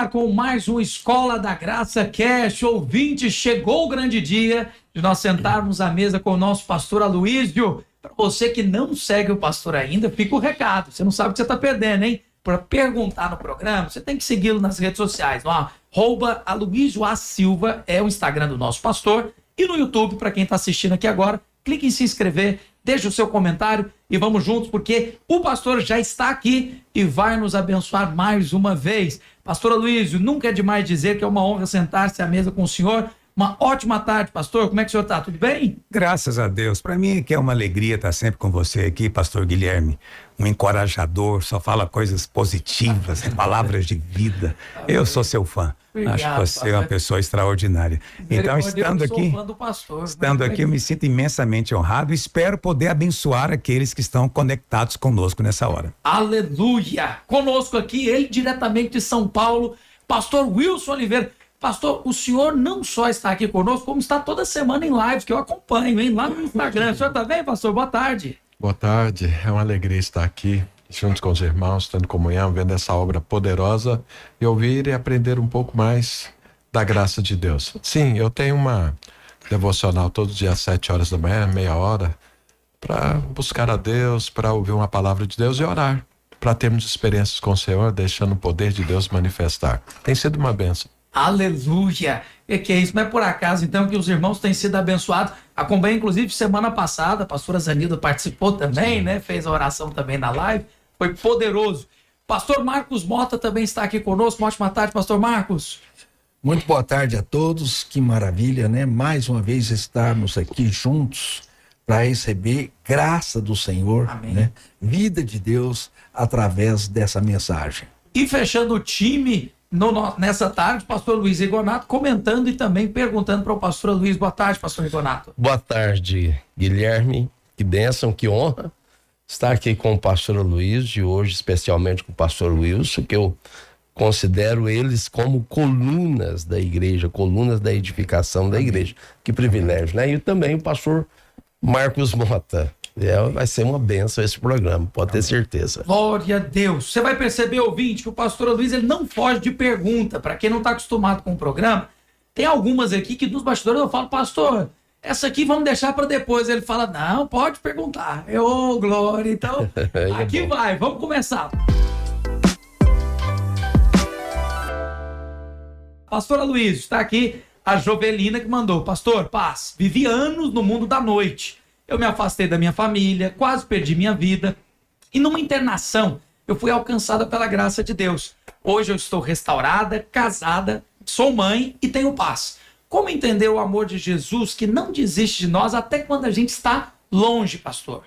ar com mais um Escola da Graça Cast. Ouvinte, chegou o grande dia de nós sentarmos à mesa com o nosso pastor Aloísio. Para você que não segue o pastor ainda, fica o recado. Você não sabe o que você está perdendo, hein? Para perguntar no programa, você tem que segui-lo nas redes sociais. @Aloísio A. Silva é o Instagram do nosso pastor. E no YouTube, para quem está assistindo aqui agora, clique em se inscrever, deixe o seu comentário e vamos juntos, porque o pastor já está aqui e vai nos abençoar mais uma vez. Pastor Aloísio, nunca é demais dizer que é uma honra sentar-se à mesa com o senhor. Uma ótima tarde, pastor. Como é que o senhor está? Tudo bem? Graças a Deus. Para mim é que é uma alegria estar sempre com você aqui, pastor Guilherme. Um encorajador, só fala coisas positivas, palavras de vida. Eu sou seu fã. Obrigado, acho que você pastor. é uma pessoa extraordinária. Então, Eu sou fã do pastor. estando aqui, eu me sinto imensamente honrado e espero poder abençoar aqueles que estão conectados conosco nessa hora. Aleluia! Conosco aqui, ele diretamente de São Paulo, pastor Wilson Oliveira. Pastor, o senhor não só está aqui conosco, como está toda semana em lives, que eu acompanho, hein? Lá no Instagram. O senhor está bem, pastor? Boa tarde. Boa tarde, é uma alegria estar aqui, juntos com os irmãos, tendo comunhão, vendo essa obra poderosa e ouvir e aprender um pouco mais da graça de Deus. Sim, eu tenho uma devocional todos os dias às 7 horas da manhã, meia hora, para buscar a Deus, para ouvir uma palavra de Deus e orar, para termos experiências com o Senhor, deixando o poder de Deus manifestar. Tem sido uma bênção. Aleluia! Que é isso? Não é por acaso, então, que os irmãos têm sido abençoados. Acompanhei, inclusive, semana passada, a pastora Zanilda participou também, né? Fez a oração também na live. Foi poderoso. Pastor Marcos Mota também está aqui conosco. Uma ótima tarde, pastor Marcos. Muito boa tarde a todos, que maravilha, né? Mais uma vez estarmos aqui juntos para receber graça do Senhor, Amém. né? Vida de Deus através dessa mensagem. E fechando o time nessa tarde, pastor Luiz Rigonato comentando e também perguntando para o pastor Luiz. Boa tarde, pastor Rigonato. Boa tarde, Guilherme. Que bênção, que honra estar aqui com o pastor Aloísio, hoje especialmente com o pastor Wilson, que eu considero eles como colunas da igreja, colunas da edificação da igreja. Que privilégio, né? E também o pastor Marcos Mota. Vai ser uma bênção esse programa, pode ter certeza. Glória a Deus. Você vai perceber, ouvinte, que o pastor Luiz ele não foge de pergunta. Para quem não está acostumado com o programa, tem algumas aqui que nos bastidores eu falo, pastor, essa aqui vamos deixar para depois. Ele fala, não, pode perguntar. Glória. Então, aqui vai, vamos começar. Pastora Luiz, está aqui a Jovelina que mandou. Pastor, paz, vivi anos no mundo da noite. Eu me afastei da minha família, quase perdi minha vida. E numa internação, eu fui alcançada pela graça de Deus. Hoje eu estou restaurada, casada, sou mãe e tenho paz. Como entender o amor de Jesus que não desiste de nós até quando a gente está longe, pastor?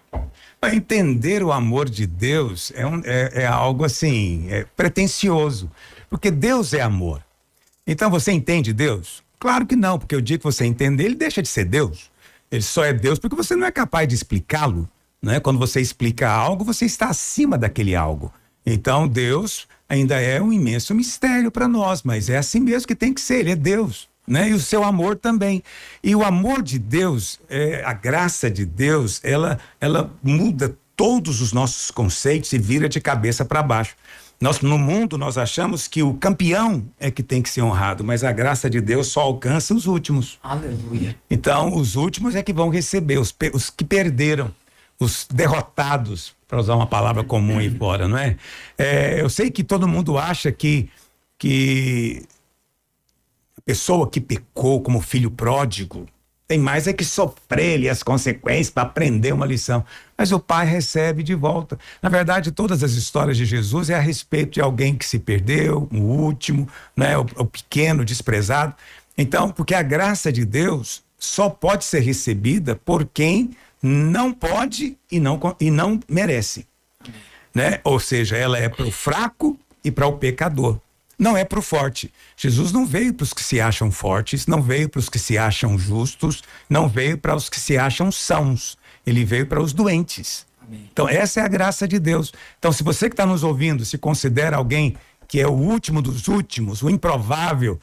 Para entender o amor de Deus é algo assim, pretensioso, porque Deus é amor. Então você entende Deus? Claro que não, porque o dia que você entender, ele deixa de ser Deus. Ele só é Deus porque você não é capaz de explicá-lo, né? Quando você explica algo, você está acima daquele algo. Então Deus ainda é um imenso mistério para nós, mas é assim mesmo que tem que ser, ele é Deus, né? E o seu amor também. E o amor de Deus, a graça de Deus, ela muda todos os nossos conceitos e vira de cabeça para baixo. No mundo, nós achamos que o campeão é que tem que ser honrado, mas a graça de Deus só alcança os últimos. Aleluia. Então, os últimos é que vão receber, os que perderam, os derrotados, para usar uma palavra comum aí fora, não é? Eu sei que todo mundo acha que a pessoa que pecou como filho pródigo tem mais é que sofrer as consequências para aprender uma lição. Mas o pai recebe de volta. Na verdade, todas as histórias de Jesus é a respeito de alguém que se perdeu, o último, né, o pequeno, desprezado. Então, porque a graça de Deus só pode ser recebida por quem não pode e não merece. Né? Ou seja, ela é para o fraco e para o pecador. Não é para o forte. Jesus não veio para os que se acham fortes, não veio para os que se acham justos, não veio para os que se acham sãos. Ele veio para os doentes. Amém. Então essa é a graça de Deus. Então se você que está nos ouvindo se considera alguém que é o último dos últimos, o improvável,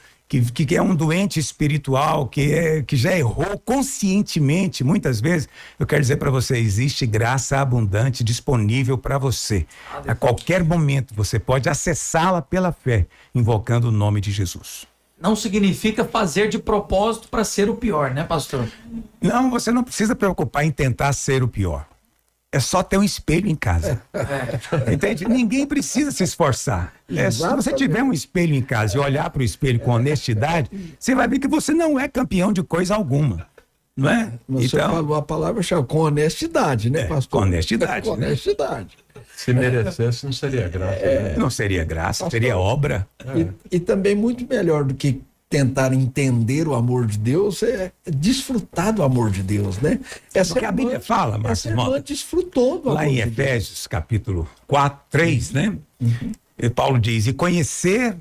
que é um doente espiritual, que já errou conscientemente, muitas vezes, eu quero dizer para você, existe graça abundante disponível para você. A qualquer momento você pode acessá-la pela fé, invocando o nome de Jesus. Não significa fazer de propósito para ser o pior, né, pastor? Não, você não precisa preocupar em tentar ser o pior. É só ter um espelho em casa. Entende? Ninguém precisa se esforçar. Se você tiver um espelho em casa e olhar para o espelho com honestidade, você vai ver que você não é campeão de coisa alguma. Não é? Você falou a palavra-chave, com honestidade, né, pastor? Com honestidade. Com honestidade. Se merecesse, não seria graça. Né? Não seria graça, seria obra. E também muito melhor do que tentar entender o amor de Deus é desfrutar do amor de Deus, né? Porque a Bíblia fala, essa Márcio, irmã desfrutou do amor lá em de Deus. Efésios, capítulo 4, 3, né? E Paulo diz, e conhecer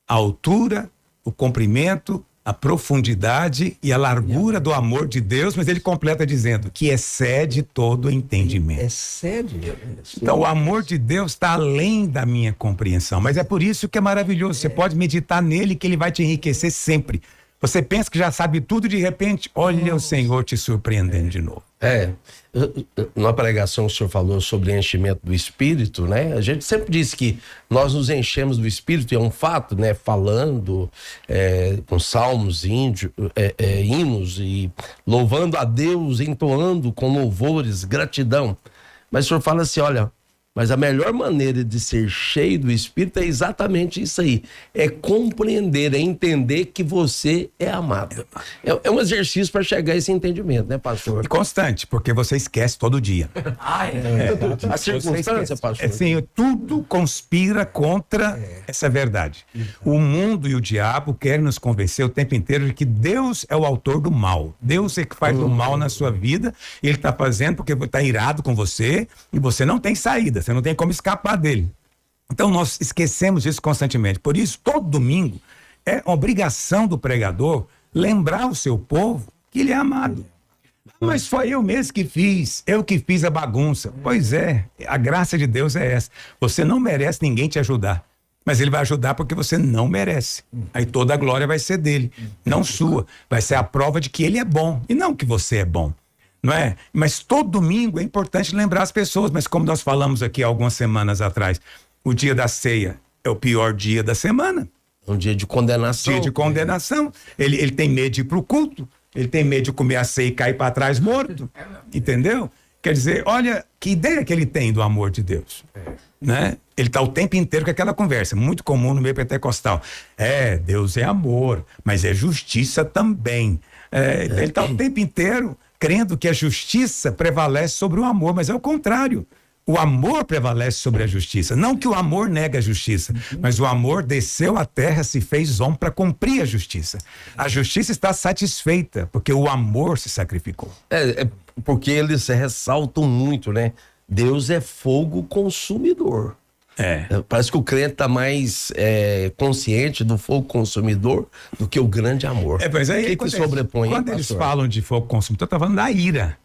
a altura, o comprimento, a profundidade e a largura do amor de Deus, mas ele completa dizendo que excede todo entendimento. Excede. Então, o amor de Deus está além da minha compreensão, mas é por isso que é maravilhoso. Você pode meditar nele, que ele vai te enriquecer sempre. Você pensa que já sabe tudo, de repente, olha o Senhor te surpreendendo de novo. Na pregação o senhor falou sobre enchimento do Espírito, né? A gente sempre diz que nós nos enchemos do Espírito, e é um fato, né? Falando com salmos, hinos e louvando a Deus, entoando com louvores, gratidão. Mas o senhor fala assim, olha, mas a melhor maneira de ser cheio do Espírito é exatamente isso aí. É compreender, é entender que você é amado. É um exercício para chegar a esse entendimento, né, pastor? E constante, porque você esquece todo dia. A circunstância, pastor. Assim, tudo conspira contra essa verdade. O mundo e o diabo querem nos convencer o tempo inteiro de que Deus é o autor do mal. Deus é que faz o mal na sua vida. Ele está fazendo porque está irado com você e você não tem saída. Você não tem como escapar dele. Então nós esquecemos isso constantemente. Por isso, todo domingo é obrigação do pregador lembrar o seu povo que ele é amado. Mas foi eu mesmo que fiz, eu que fiz a bagunça. Pois é, a graça de Deus é essa. Você não merece ninguém te ajudar, mas ele vai ajudar porque você não merece. Aí toda a glória vai ser dele, não sua. Vai ser a prova de que ele é bom e não que você é bom. Não é? Mas todo domingo é importante lembrar as pessoas, mas como nós falamos aqui algumas semanas atrás, o dia da ceia é o pior dia da semana. Um dia de condenação. Dia de condenação. Ele tem medo de ir para o culto, ele tem medo de comer a ceia e cair para trás morto. Entendeu? Quer dizer, olha que ideia que ele tem do amor de Deus. Né? Ele está o tempo inteiro com aquela conversa, muito comum no meio pentecostal. Deus é amor, mas é justiça também. Ele está o tempo inteiro crendo que a justiça prevalece sobre o amor, mas é o contrário. O amor prevalece sobre a justiça. Não que o amor nega a justiça, mas o amor desceu à terra, se fez homem para cumprir a justiça. A justiça está satisfeita, porque o amor se sacrificou. Porque eles ressaltam muito, né? Deus é fogo consumidor. Parece que o crente está mais consciente do fogo consumidor do que o grande amor. Pois é, que sobrepõe. Quando eles falam de fogo consumidor, estão falando da ira.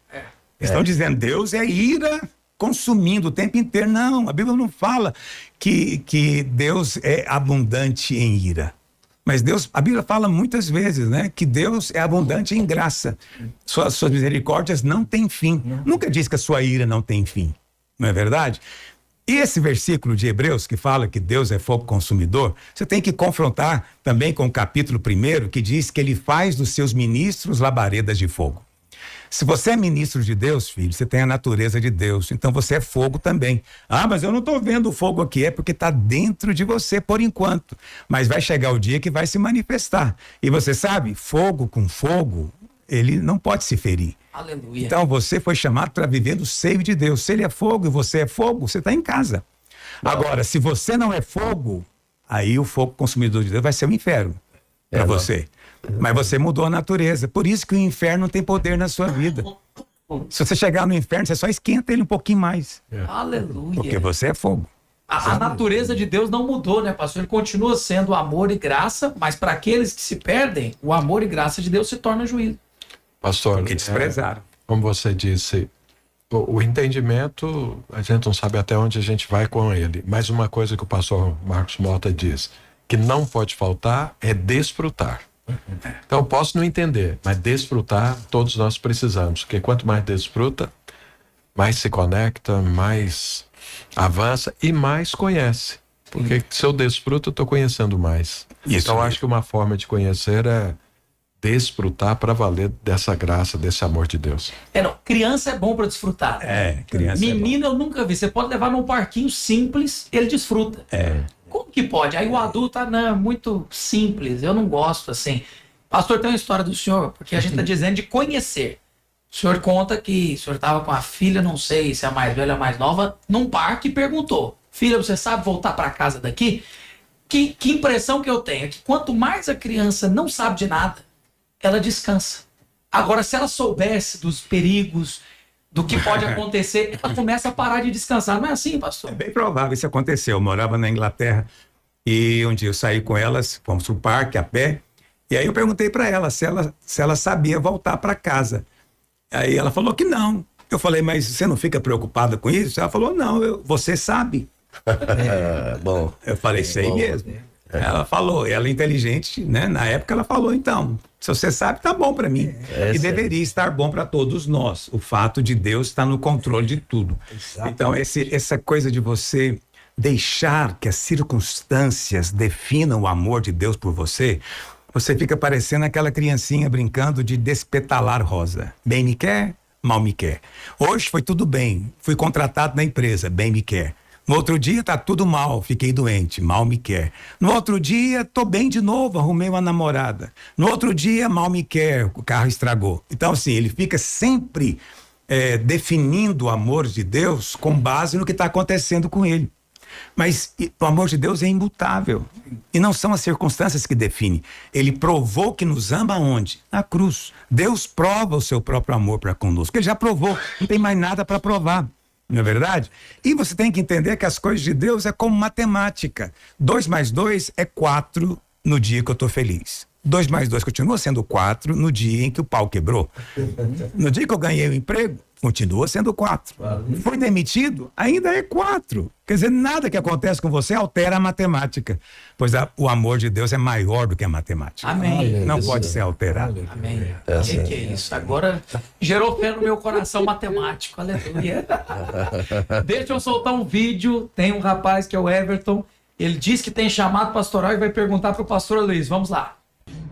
Eles estão dizendo, Deus é ira consumindo o tempo inteiro. Não, a Bíblia não fala que Deus é abundante em ira. Mas a Bíblia fala muitas vezes, né, que Deus é abundante em graça. Suas misericórdias não têm fim. Nunca diz que a sua ira não tem fim. Não é verdade? E esse versículo de Hebreus que fala que Deus é fogo consumidor, você tem que confrontar também com o capítulo 1, que diz que ele faz dos seus ministros labaredas de fogo. Se você é ministro de Deus, filho, você tem a natureza de Deus, então você é fogo também. Mas eu não estou vendo o fogo aqui, é porque está dentro de você por enquanto. Mas vai chegar o dia que vai se manifestar. E você sabe, fogo com fogo, ele não pode se ferir. Aleluia. Então você foi chamado para viver do seio de Deus. Se ele é fogo e você é fogo, você está em casa. Agora, se você não é fogo, aí o fogo consumidor de Deus vai ser o inferno para você. Mas você mudou a natureza. Por isso que o inferno não tem poder na sua vida. Se você chegar no inferno, você só esquenta ele um pouquinho mais. Aleluia. Porque você é fogo. A natureza de Deus não mudou, né, pastor? Ele continua sendo amor e graça, mas para aqueles que se perdem, o amor e graça de Deus se torna juízo. Pastor, Porque desprezaram. Como você disse, o entendimento, a gente não sabe até onde a gente vai com ele. Mas uma coisa que o pastor Marcos Mota diz, que não pode faltar é desfrutar. Então eu posso não entender, mas desfrutar todos nós precisamos, porque quanto mais desfruta, mais se conecta, mais avança e mais conhece. Porque se eu desfruto, eu estou conhecendo mais. Isso Então mesmo. acho que uma forma de conhecer é desfrutar para valer dessa graça, desse amor de Deus. Não, criança é bom para desfrutar. Criança Menino eu nunca vi. Você pode levar num parquinho simples, ele desfruta. Como que pode? Aí o adulto, não, é muito simples, eu não gosto assim. Pastor, tem uma história do senhor, porque a gente está dizendo de conhecer. O senhor conta que o senhor estava com a filha, não sei se é a mais velha ou a mais nova, num parque e perguntou: filha, você sabe voltar para casa daqui? Que impressão que eu tenho é que quanto mais a criança não sabe de nada, ela descansa. Agora, se ela soubesse dos perigos, do que pode acontecer, ela começa a parar de descansar. Não é assim, pastor? É bem provável, isso aconteceu. Eu morava na Inglaterra e um dia eu saí com elas, fomos pro parque a pé, e aí eu perguntei para ela se ela sabia voltar para casa. Aí ela falou que não. Eu falei, mas você não fica preocupada com isso? Ela falou, não, você sabe. Bom. Eu falei, sei bom, mesmo. Ela falou, ela é inteligente, né? Na época ela falou, então, se você sabe, tá bom para mim. E deveria estar bom para todos nós. O fato de Deus estar no controle de tudo. Então, essa coisa de você deixar que as circunstâncias definam o amor de Deus por você, você fica parecendo aquela criancinha brincando de despetalar rosa. Bem me quer, mal me quer. Hoje foi tudo bem, fui contratado na empresa, bem me quer. No outro dia tá tudo mal, fiquei doente, mal me quer. No outro dia tô bem de novo, arrumei uma namorada. No outro dia mal me quer, o carro estragou. Então assim, ele fica sempre definindo o amor de Deus com base no que está acontecendo com ele. Mas o amor de Deus é imutável. E não são as circunstâncias que definem. Ele provou que nos ama onde? Na cruz. Deus prova o seu próprio amor para conosco. Ele já provou, não tem mais nada para provar. Não é verdade? E você tem que entender que as coisas de Deus é como matemática. 2 mais 2 é 4 no dia que eu estou feliz. 2 mais 2 continua sendo 4 no dia em que o pau quebrou. No dia que eu ganhei o emprego, continua sendo 4. Foi demitido, ainda é 4. Quer dizer, nada que acontece com você altera a matemática. Pois o amor de Deus é maior do que a matemática. Amém. Não pode ser alterado. Amém. Que é isso? Agora gerou fé no meu coração matemático. Aleluia. Deixa eu soltar um vídeo. Tem um rapaz que é o Everton. Ele diz que tem chamado pastoral e vai perguntar para o pastor Luiz. Vamos lá.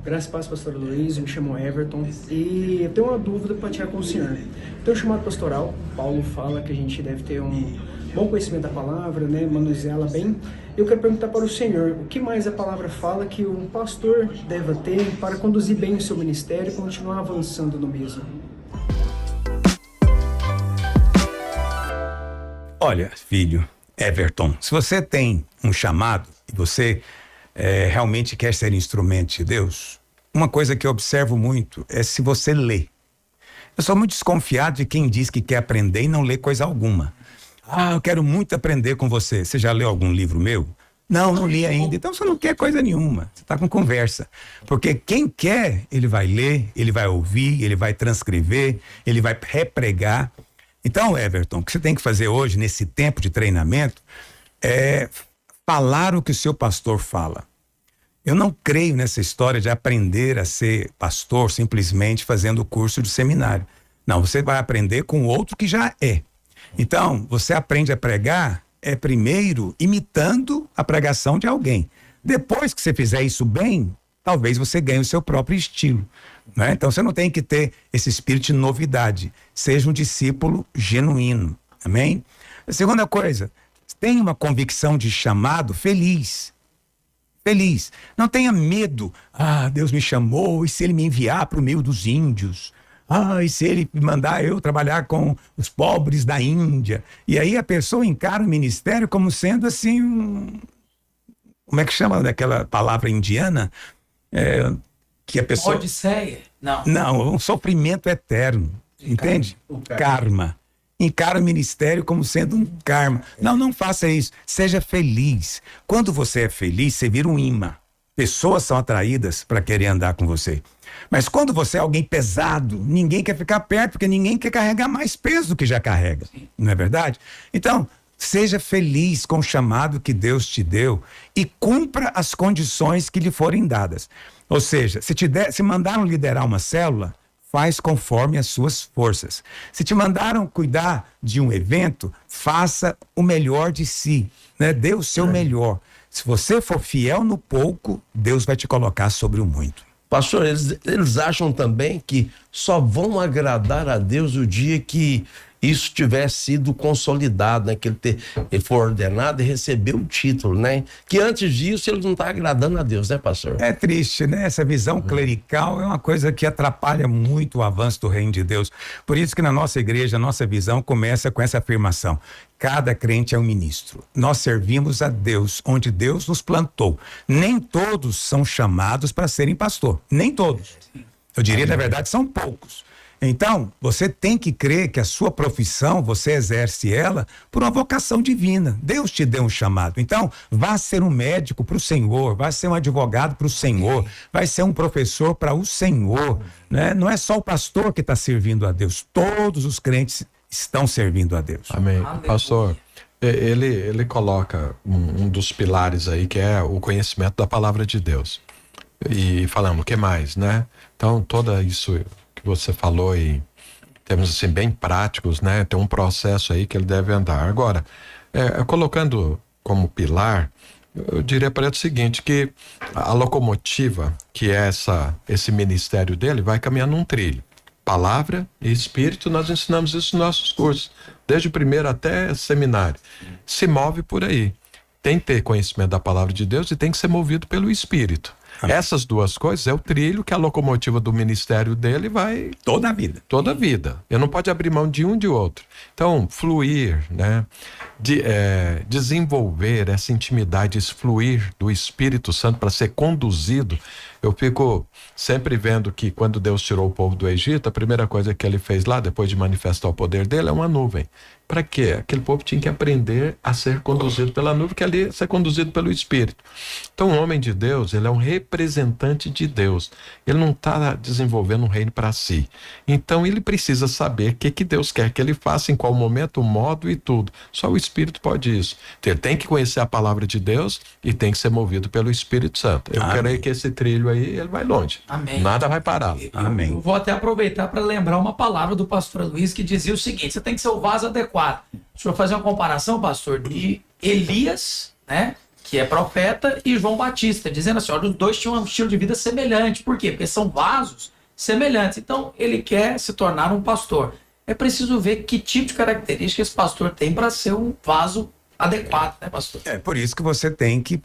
Graças a Deus, pastor Luiz, eu me chamo Everton e eu tenho uma dúvida para tirar com o senhor. Tem um chamado pastoral, Paulo fala que a gente deve ter um bom conhecimento da palavra, né, manuseá-la bem. Eu quero perguntar para o senhor, o que mais a palavra fala que um pastor deve ter para conduzir bem o seu ministério e continuar avançando no mesmo? Olha, filho, Everton, se você tem um chamado e você realmente quer ser instrumento de Deus, uma coisa que eu observo muito é se você lê. Eu sou muito desconfiado de quem diz que quer aprender e não lê coisa alguma. Eu quero muito aprender com você. Você já leu algum livro meu? Não li ainda. Então você não quer coisa nenhuma. Você está com conversa. Porque quem quer, ele vai ler, ele vai ouvir, ele vai transcrever, ele vai repregar. Então, Everton, o que você tem que fazer hoje, nesse tempo de treinamento, é falar o que o seu pastor fala. Eu não creio nessa história de aprender a ser pastor simplesmente fazendo o curso de seminário. Não, você vai aprender com outro que já é. Então, você aprende a pregar primeiro imitando a pregação de alguém. Depois que você fizer isso bem, talvez você ganhe o seu próprio estilo, né? Então, você não tem que ter esse espírito de novidade. Seja um discípulo genuíno. Amém? A segunda coisa, tenha uma convicção de chamado feliz. Feliz. Não tenha medo. Deus me chamou, e se ele me enviar para o meio dos índios? E se ele mandar eu trabalhar com os pobres da Índia? E aí a pessoa encara o ministério como sendo assim, como é que chama daquela palavra indiana? Que a pessoa... Odisseia? Não, um sofrimento eterno. Entende? Karma. Encara o ministério como sendo um karma. Não faça isso. Seja feliz. Quando você é feliz, você vira um imã. Pessoas são atraídas para querer andar com você. Mas quando você é alguém pesado, ninguém quer ficar perto, porque ninguém quer carregar mais peso do que já carrega. Não é verdade? Então, Seja feliz com o chamado que Deus te deu e cumpra as condições que lhe forem dadas. Ou seja, se mandaram liderar uma célula, faz conforme as suas forças. Se te mandaram cuidar de um evento, faça o melhor de si, né? Dê o seu melhor. Se você for fiel no pouco, Deus vai te colocar sobre o muito. Pastor, eles acham também que só vão agradar a Deus o dia que isso tiver sido consolidado, né? Que ele for ordenado e receber o título, né? Que antes disso ele não está agradando a Deus, né, pastor? É triste, né? Essa visão clerical é uma coisa que atrapalha muito o avanço do reino de Deus. Por isso que na nossa igreja, a nossa visão começa com essa afirmação: cada crente é um ministro. Nós servimos a Deus onde Deus nos plantou. Nem todos são chamados para serem pastor. Nem todos. Eu diria, na verdade, são poucos. Então, você tem que crer que a sua profissão, você exerce ela por uma vocação divina. Deus te deu um chamado. Então, vá ser um médico para o Senhor, vá ser um advogado para o Senhor, vai ser um professor para o Senhor, né? Não é só o pastor que está servindo a Deus, todos os crentes estão servindo a Deus. Amém. Aleluia. Pastor, ele coloca um dos pilares aí, que é o conhecimento da palavra de Deus. E falamos, o que mais, né? Então, toda isso que você falou em termos assim bem práticos, né? Tem um processo aí que ele deve andar. Agora, colocando como pilar, eu diria para ele o seguinte, que a locomotiva, que é esse ministério dele, vai caminhando num trilho. Palavra e Espírito, nós ensinamos isso nos nossos cursos, desde o primeiro até seminário. Se move por aí. Tem que ter conhecimento da palavra de Deus e tem que ser movido pelo Espírito. Essas duas coisas é o trilho que a locomotiva do ministério dele vai... Toda a vida. Toda a vida. Ele não pode abrir mão de um de outro. Então, fluir, né? Desenvolver essa intimidade, esse fluir do Espírito Santo para ser conduzido. Eu fico sempre vendo que quando Deus tirou o povo do Egito, a primeira coisa que ele fez lá, depois de manifestar o poder dele, é uma nuvem. Para quê? Aquele povo tinha que aprender a ser conduzido pela nuvem, que ali é ser conduzido pelo Espírito. Então, o homem de Deus, ele é um representante de Deus. Ele não está desenvolvendo um reino para si. Então, ele precisa saber o que Deus quer que ele faça, em qual momento, o modo e tudo. Só o Espírito pode isso. Então, ele tem que conhecer a palavra de Deus e tem que ser movido pelo Espírito Santo. Eu creio que esse trilho aí, ele vai longe. Amém. Nada vai pará-lo. Amém. Eu vou até aproveitar para lembrar uma palavra do pastor Luiz que dizia o seguinte: você tem que ser o vaso adequado. Deixa eu fazer uma comparação, pastor, de Elias, né, que é profeta, e João Batista, dizendo assim, olha, os dois tinham um estilo de vida semelhante. Por quê? Porque são vasos semelhantes. Então, ele quer se tornar um pastor. É preciso ver que tipo de característica esse pastor tem para ser um vaso adequado, né, pastor? É por isso que você tem que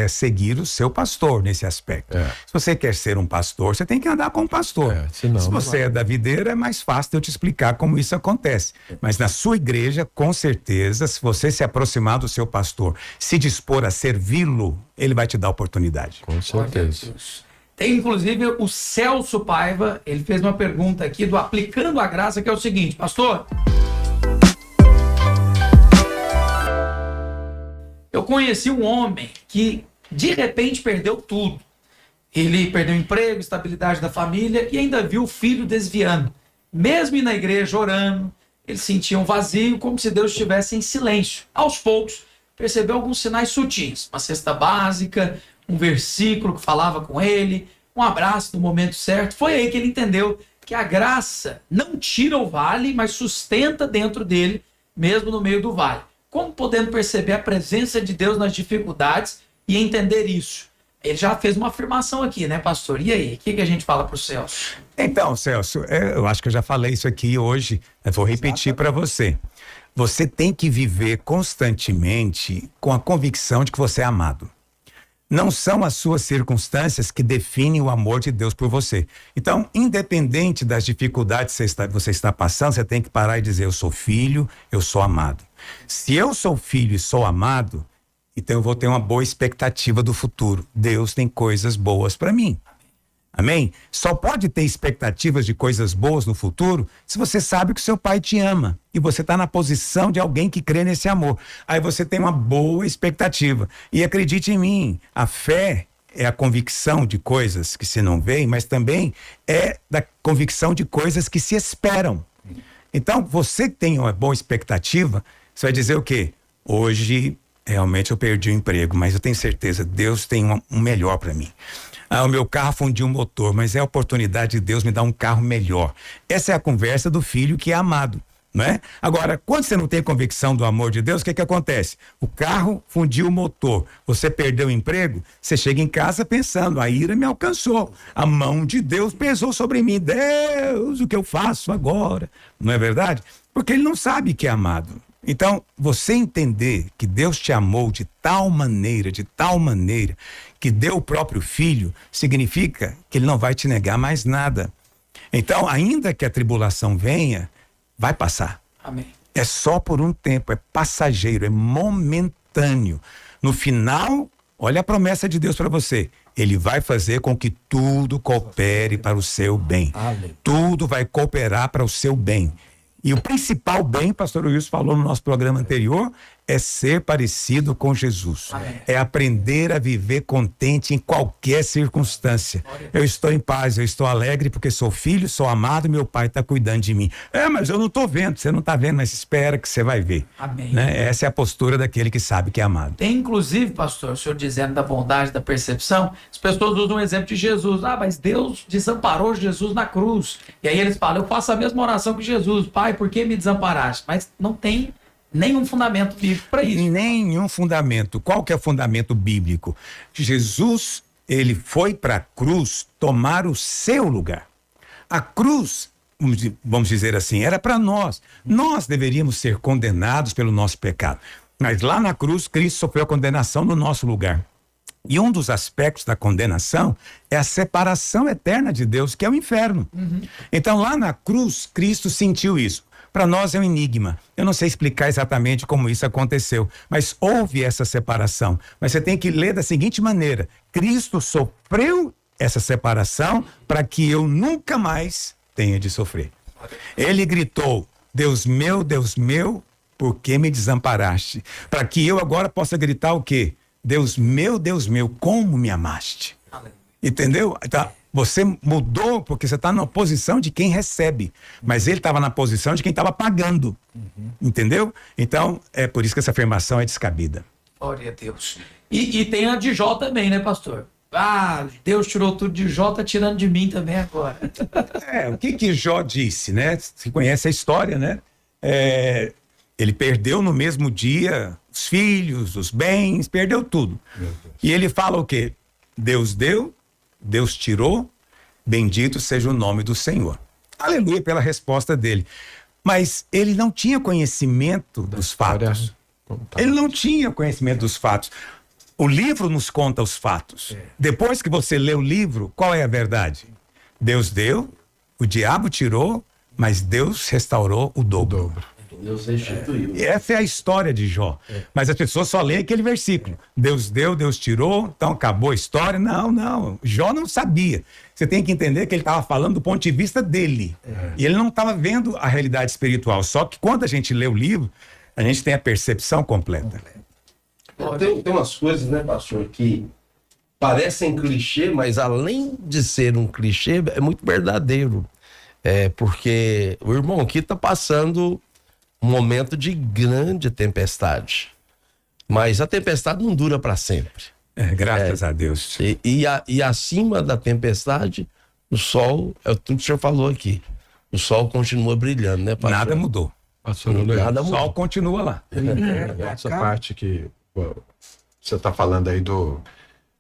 seguir o seu pastor nesse aspecto. Se você quer ser um pastor, você tem que andar com o pastor. Senão Se não você vai. é da videira, é mais fácil de eu te explicar como isso acontece. Mas na sua igreja, com certeza, se você se aproximar do seu pastor, se dispor a servi-lo, ele vai te dar oportunidade. Com certeza. Tem, inclusive, o Celso Paiva, ele fez uma pergunta aqui do Aplicando a Graça, que é o seguinte: pastor, eu conheci um homem que, de repente, perdeu tudo. Ele perdeu o emprego, estabilidade da família e ainda viu o filho desviando. Mesmo na igreja orando, ele sentia um vazio, como se Deus estivesse em silêncio. Aos poucos, percebeu alguns sinais sutis. Uma cesta básica, um versículo que falava com ele, um abraço no momento certo. Foi aí que ele entendeu que a graça não tira o vale, mas sustenta dentro dele, mesmo no meio do vale. Como podemos perceber a presença de Deus nas dificuldades e entender isso? Ele já fez uma afirmação aqui, né, pastor? E aí, o que a gente fala para o Celso? Então, Celso, eu acho que eu já falei isso aqui hoje, eu vou repetir para você. Você tem que viver constantemente com a convicção de que você é amado. Não são as suas circunstâncias que definem o amor de Deus por você. Então, independente das dificuldades que você está passando, você tem que parar e dizer: eu sou filho, eu sou amado. Se eu sou filho e sou amado, então eu vou ter uma boa expectativa do futuro. Deus tem coisas boas para mim. Amém? Só pode ter expectativas de coisas boas no futuro se você sabe que seu pai te ama e você está na posição de alguém que crê nesse amor. Aí você tem uma boa expectativa. E acredite em mim, a fé é a convicção de coisas que se não veem, mas também é da convicção de coisas que se esperam. Então, você que tem uma boa expectativa, você vai dizer o quê? Hoje, realmente, eu perdi o emprego, mas eu tenho certeza, Deus tem um melhor para mim. O meu carro fundiu o motor, mas é a oportunidade de Deus me dar um carro melhor. Essa é a conversa do filho que é amado, não é? Agora, quando você não tem convicção do amor de Deus, o que acontece? O carro fundiu o motor, você perdeu o emprego, você chega em casa pensando, a ira me alcançou, a mão de Deus pesou sobre mim. Deus, o que eu faço agora? Não é verdade? Porque ele não sabe que é amado. Então, você entender que Deus te amou de tal maneira, que deu o próprio filho, significa que ele não vai te negar mais nada. Então, ainda que a tribulação venha, vai passar. Amém. É só por um tempo, é passageiro, é momentâneo. No final, olha a promessa de Deus para você. Ele vai fazer com que tudo coopere para o seu bem. Tudo vai cooperar para o seu bem. E o principal bem, pastor Wilson falou no nosso programa anterior, é ser parecido com Jesus. Amém. É aprender a viver contente em qualquer circunstância. Eu estou em paz, eu estou alegre porque sou filho, sou amado, meu pai está cuidando de mim. Mas eu não estou vendo, você não está vendo, mas espera que você vai ver. Amém. Né? Essa é a postura daquele que sabe que é amado. Tem, inclusive, pastor, o senhor dizendo da bondade, da percepção, as pessoas usam um exemplo de Jesus. Mas Deus desamparou Jesus na cruz. E aí eles falam, eu faço a mesma oração que Jesus. Pai, por que me desamparaste? Mas não tem nenhum fundamento bíblico para isso. Nenhum fundamento. Qual que é o fundamento bíblico? Jesus, ele foi para a cruz tomar o seu lugar. A cruz, vamos dizer assim, era para nós. Nós deveríamos ser condenados pelo nosso pecado. Mas lá na cruz, Cristo sofreu a condenação no nosso lugar. E um dos aspectos da condenação é a separação eterna de Deus, que é o inferno. Então, lá na cruz, Cristo sentiu isso. Para nós é um enigma. Eu não sei explicar exatamente como isso aconteceu, mas houve essa separação. Mas você tem que ler da seguinte maneira: Cristo sofreu essa separação para que eu nunca mais tenha de sofrer. Ele gritou, Deus meu, por que me desamparaste? Para que eu agora possa gritar o quê? Deus meu, como me amaste? Entendeu? Então, você mudou porque você está na posição de quem recebe, mas ele estava na posição de quem estava pagando. Entendeu? Então, é por isso que essa afirmação é descabida. Glória a Deus. E tem a de Jó também, né, pastor? Deus tirou tudo de Jó, tá tirando de mim também agora. O que Jó disse, né? Você conhece a história, né? Ele perdeu no mesmo dia os filhos, os bens, perdeu tudo. E ele fala o quê? Deus deu, Deus tirou, bendito seja o nome do Senhor. Aleluia pela resposta dele. Mas ele não tinha conhecimento dos fatos. Ele não tinha conhecimento dos fatos. O livro nos conta os fatos. Depois que você lê o livro, qual é a verdade? Deus deu, o diabo tirou, mas Deus restaurou o dobro. Deus restituiu. E essa é a história de Jó. Mas as pessoas só leem aquele versículo. Deus deu, Deus tirou, então acabou a história. Não. Jó não sabia. Você tem que entender que ele estava falando do ponto de vista dele. E ele não estava vendo a realidade espiritual. Só que quando a gente lê o livro, a gente tem a percepção completa. Tem umas coisas, né, pastor, que parecem clichê, mas além de ser um clichê, é muito verdadeiro. Porque o irmão aqui está passando um momento de grande tempestade. Mas a tempestade não dura para sempre. Graças a Deus. E acima da tempestade, o sol, é tudo que o senhor falou aqui. O sol continua brilhando, né, pastor? Nada mudou. Pastor, Nada O mudou. sol continua lá. essa parte que você está falando aí do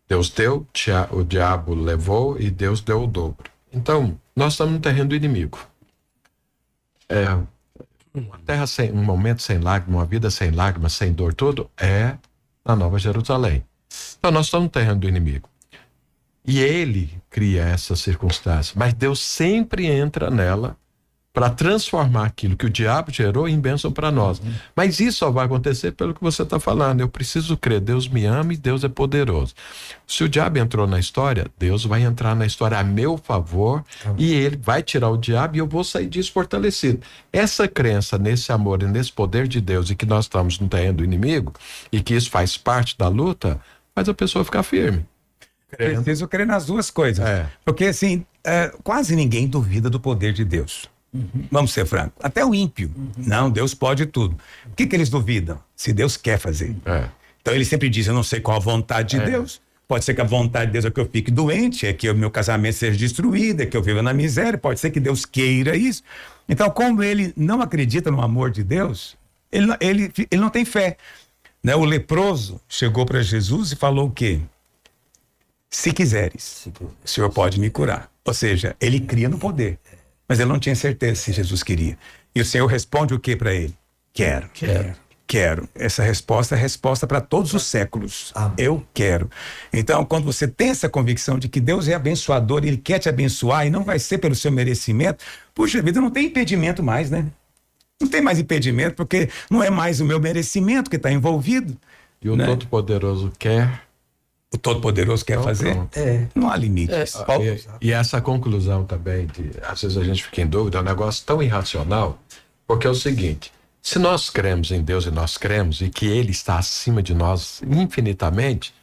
Deus deu, o diabo levou e Deus deu o dobro. Então, nós estamos no terreno do inimigo. Uma terra sem, um momento sem lágrimas, uma vida sem lágrimas, sem dor, tudo é na Nova Jerusalém. Então, nós estamos no terreno do inimigo. E ele cria essa circunstância, mas Deus sempre entra nela para transformar aquilo que o diabo gerou em bênção para nós. Mas isso só vai acontecer pelo que você está falando. Eu preciso crer, Deus me ama e Deus é poderoso. Se o diabo entrou na história, Deus vai entrar na história a meu favor e ele vai tirar o diabo e eu vou sair disso fortalecido. Essa crença nesse amor e nesse poder de Deus e que nós estamos no terreno do inimigo e que isso faz parte da luta, faz a pessoa ficar firme. Preciso crer nas duas coisas. Porque assim, quase ninguém duvida do poder de Deus. Vamos ser francos. Até o ímpio. Não, Deus pode tudo. O que eles duvidam? Se Deus quer fazer. Então ele sempre diz, eu não sei qual a vontade de Deus. Pode ser que a vontade de Deus é que eu fique doente, é que o meu casamento seja destruído, é que eu viva na miséria. Pode ser que Deus queira isso. Então, como ele não acredita no amor de Deus, ele não tem fé. Né? O leproso chegou para Jesus e falou o quê? Se quiseres, o Senhor pode me curar. Ou seja, ele cria no poder. Mas ele não tinha certeza se Jesus queria. E o Senhor responde o que para ele? Quero. Essa resposta é a resposta para todos os séculos. Eu quero. Então, quando você tem essa convicção de que Deus é abençoador, Ele quer te abençoar e não vai ser pelo seu merecimento, puxa vida, não tem impedimento mais, né? Não tem mais impedimento, porque não é mais o meu merecimento que está envolvido. E o Todo-Poderoso quer. O Todo-Poderoso quer fazer? Não há limites. E essa conclusão também, às vezes a gente fica em dúvida, é um negócio tão irracional, porque é o seguinte, se nós cremos em Deus e nós cremos e que Ele está acima de nós infinitamente,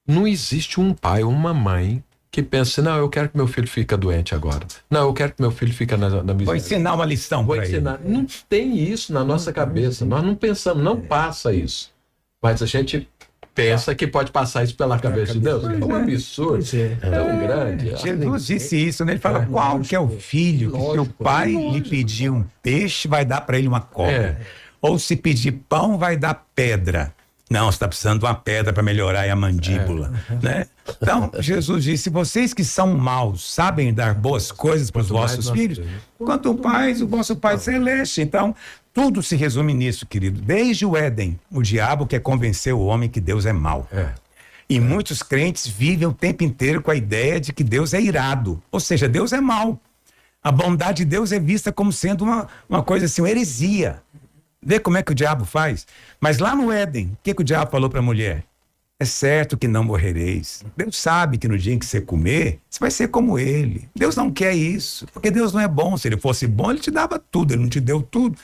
não existe um pai ou uma mãe que pense, não, eu quero que meu filho fique doente agora. Não, eu quero que meu filho fique na miséria. Vou ensinar uma lição para ele. Não tem isso na nossa cabeça. Nós não pensamos, não passa isso. Mas a gente pensa que pode passar isso pela cabeça de Deus. É um absurdo. Tão grande. Jesus disse isso, né? Ele fala, qual que é o filho que seu pai lhe pedir um peixe, vai dar para ele uma cobra. Ou se pedir pão, vai dar pedra. Não, você está precisando de uma pedra para melhorar a mandíbula, né? Então, Jesus disse, vocês que são maus, sabem dar boas coisas para os vossos filhos, quanto mais o vosso Pai Celeste. Então, tudo se resume nisso, querido. Desde o Éden, o diabo quer convencer o homem que Deus é mau. E muitos crentes vivem o tempo inteiro com a ideia de que Deus é irado. Ou seja, Deus é mau. A bondade de Deus é vista como sendo uma coisa assim, uma heresia. Vê como é que o diabo faz. Mas lá no Éden, o que o diabo falou para a mulher? É certo que não morrereis. Deus sabe que no dia em que você comer, você vai ser como ele. Deus não quer isso, porque Deus não é bom. Se ele fosse bom, ele te dava tudo, ele não te deu tudo.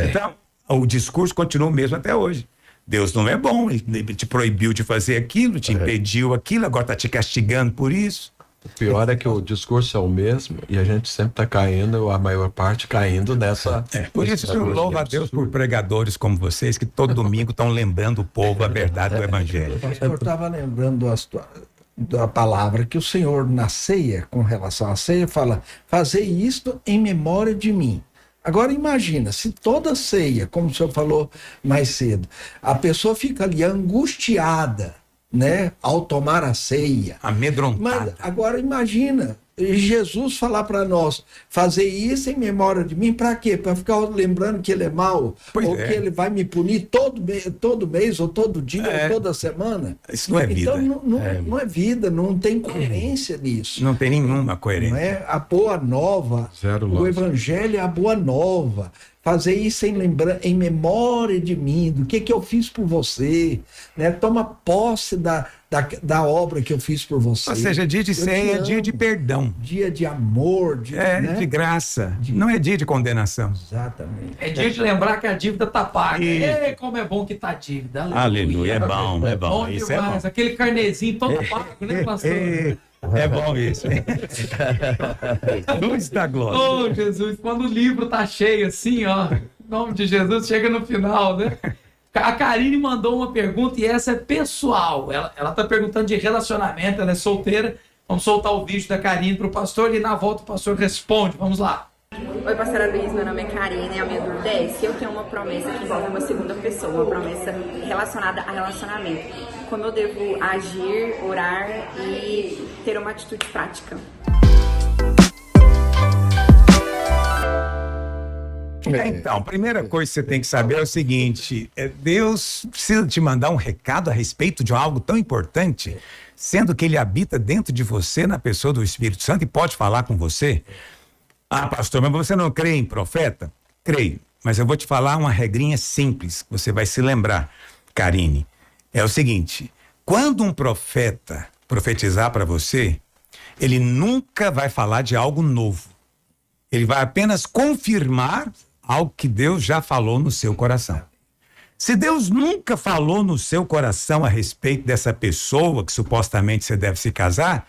Então, o discurso continua o mesmo até hoje. Deus não é bom, ele te proibiu de fazer aquilo, te impediu aquilo, agora está te castigando por isso. O pior é que o discurso é o mesmo e a gente sempre está caindo, a maior parte caindo nessa... Por isso eu louvo a Deus por pregadores como vocês, que todo domingo estão lembrando o povo a verdade do Evangelho. O pastor estava lembrando da palavra que o Senhor na ceia, com relação à ceia, fala, fazei isto em memória de mim. Agora imagina, se toda ceia, como o senhor falou mais cedo, a pessoa fica ali angustiada, né, ao tomar a ceia. Amedrontada. Mas agora imagina, Jesus falar para nós, fazer isso em memória de mim, para quê? Para ficar lembrando que ele é mau? Ou que ele vai me punir todo mês, ou todo dia, ou toda semana? Isso não é vida. Então não é vida, não tem coerência nisso. Não tem nenhuma coerência. Não é a boa nova, o Evangelho é a boa nova. Fazer isso em memória de mim, do que eu fiz por você, né? Toma posse da obra que eu fiz por você. Ou seja, dia de ceia é dia de perdão. Dia de amor. Né? De graça. Não é dia de condenação. Exatamente. É dia de lembrar que a dívida tá paga. Ei, como é bom que tá a dívida. Aleluia. É bom, é bom. Isso demais. é bom. Aquele carnezinho todo pago, né, pastor? É bom isso. Luz da glória. Oh, Jesus, quando o livro tá cheio assim, ó, em nome de Jesus, chega no final, né? A Karine mandou uma pergunta e essa é pessoal. Ela tá perguntando de relacionamento, ela é solteira. Vamos soltar o vídeo da Karine pro pastor e na volta o pastor responde. Vamos lá. Oi, pastora Luiz, meu nome é Karine, a minha dúvida é se eu tenho uma promessa que envolve uma segunda pessoa, uma promessa relacionada a relacionamento. Como eu devo agir, orar e ter uma atitude prática? Então, a primeira coisa que você tem que saber é o seguinte, Deus precisa te mandar um recado a respeito de algo tão importante, sendo que ele habita dentro de você, na pessoa do Espírito Santo, e pode falar com você. Ah, pastor, mas você não crê em profeta? Creio, mas eu vou te falar uma regrinha simples, que você vai se lembrar, Karine. É o seguinte, quando um profeta profetizar para você, ele nunca vai falar de algo novo. Ele vai apenas confirmar algo que Deus já falou no seu coração. Se Deus nunca falou no seu coração a respeito dessa pessoa que supostamente você deve se casar,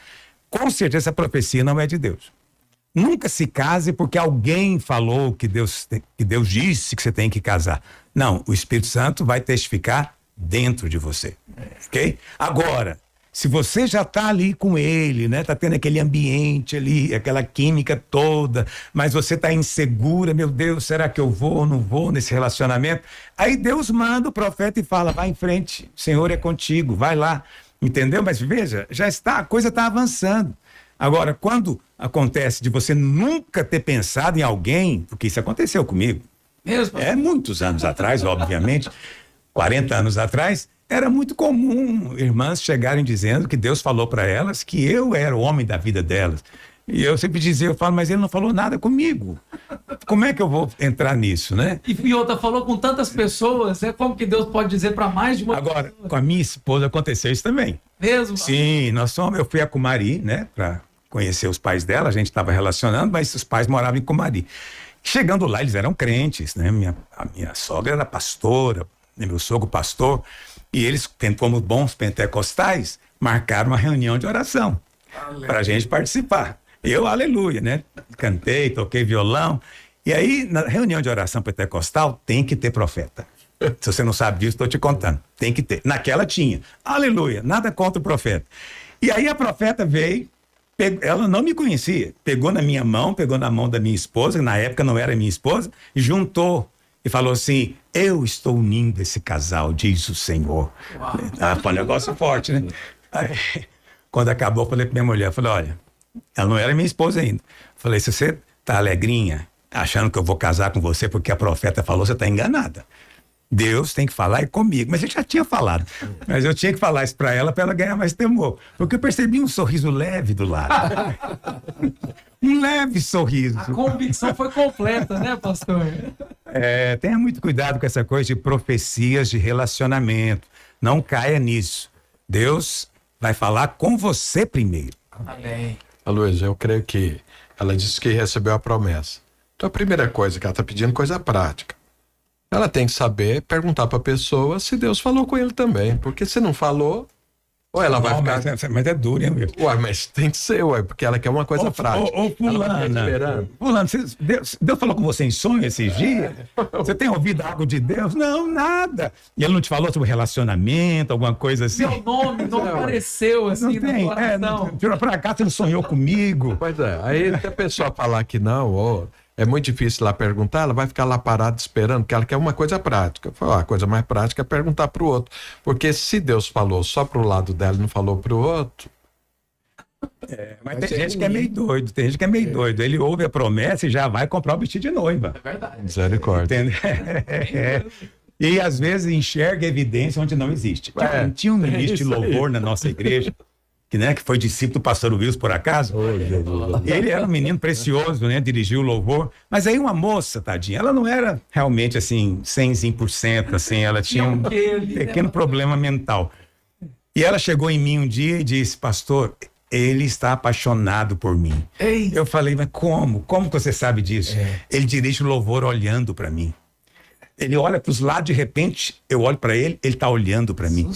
com certeza essa profecia não é de Deus. Nunca se case porque alguém falou que Deus disse que você tem que casar. Não, o Espírito Santo vai testificar dentro de você, ok? Agora, se você já está ali com ele, né? Tá tendo aquele ambiente ali, aquela química toda, mas você está insegura, meu Deus, será que eu vou ou não vou nesse relacionamento? Aí Deus manda o profeta e fala, vai em frente, o Senhor é contigo, vai lá, entendeu? Mas veja, a coisa está avançando. Agora, quando acontece de você nunca ter pensado em alguém, porque isso aconteceu comigo, Mesmo? muitos anos atrás, obviamente, 40 anos atrás, era muito comum irmãs chegarem dizendo que Deus falou para elas que eu era o homem da vida delas. E eu sempre dizia, eu falo, mas ele não falou nada comigo. Como é que eu vou entrar nisso, né? E outra, falou com tantas pessoas, como que Deus pode dizer para mais de uma Agora, pessoa? com a minha esposa aconteceu isso também. Mesmo? Sim, eu fui a Cumari, né, para conhecer os pais dela, a gente estava relacionando, mas os pais moravam em Cumari. Chegando lá, eles eram crentes, né? A minha sogra era pastora, meu sogro pastor, e eles, como bons pentecostais, marcaram uma reunião de oração para a gente participar. Eu, aleluia, né? Cantei, toquei violão. E aí, na reunião de oração pentecostal, tem que ter profeta. Se você não sabe disso, estou te contando. Tem que ter. Naquela tinha. Aleluia, nada contra o profeta. E aí a profeta veio, ela não me conhecia, pegou na minha mão, pegou na mão da minha esposa, que na época não era minha esposa, e juntou. E falou assim, eu estou unindo esse casal, diz o Senhor. Foi um negócio forte, né? Aí, quando acabou, eu falei pra minha mulher, olha, ela não era minha esposa ainda. Falei, se você tá alegrinha, achando que eu vou casar com você porque a profeta falou, você tá enganada. Deus tem que falar comigo. Mas eu já tinha falado. Mas eu tinha que falar isso para ela ganhar mais temor. Porque eu percebi um sorriso leve do lado. Um leve sorriso. A convicção foi completa, né, pastor? Tenha muito cuidado com essa coisa de profecias de relacionamento. Não caia nisso. Deus vai falar com você primeiro. Amém. Luiz, eu creio que ela disse que recebeu a promessa. Então a primeira coisa que ela está pedindo, coisa prática. Ela tem que saber perguntar para a pessoa se Deus falou com ele também. Porque se não falou, ou ela vai ficar... Mas é duro, hein, meu? Ué, mas tem que ser, porque ela quer uma coisa prática. Fulano, Deus falou com você em sonho esses dias? Você tem ouvido algo de Deus? Não, nada. E ele não te falou sobre relacionamento, alguma coisa assim? Seu nome não apareceu assim não no tem. coração. Por acaso você não sonhou comigo? Pois é, aí se a pessoa falar que não, é muito difícil lá perguntar, ela vai ficar lá parada esperando, porque ela quer uma coisa prática. A coisa mais prática é perguntar para o outro. Porque se Deus falou só para o lado dela e não falou para o outro... Mas tem gente que é meio doido. Ele ouve a promessa e já vai comprar o vestido de noiva. É verdade. Misericórdia. Entendeu? E às vezes enxerga evidência onde não existe. Tinha um ministro de louvor na nossa igreja, que foi discípulo do pastor Wilson, por acaso. Ele era um menino precioso, né? Dirigiu o louvor. Mas aí uma moça, tadinha, ela não era realmente assim, 100%, assim, ela tinha um pequeno problema mental. E ela chegou em mim um dia e disse, pastor, ele está apaixonado por mim. Ei. Eu falei, mas como? Como que você sabe disso? Ele dirige o louvor olhando para mim. Ele olha para os lados, de repente, eu olho para ele, ele está olhando para mim.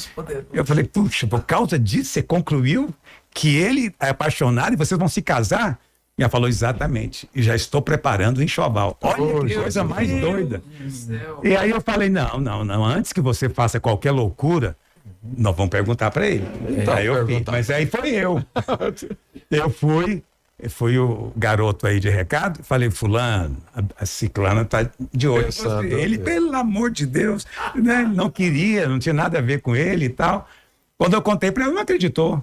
Eu falei, puxa, por causa disso você concluiu que ele é apaixonado e vocês vão se casar? E ela falou, exatamente. E já estou preparando o enxoval. Olha que coisa mais doida. E aí eu falei, não. Antes que você faça qualquer loucura, nós vamos perguntar para ele. Aí eu fiz, mas aí foi eu. Eu fui o garoto aí de recado, falei, fulano, a ciclana tá de olho. Ele, pelo amor de Deus, né? Ele não queria, não tinha nada a ver com ele e tal. Quando eu contei para ele, não acreditou.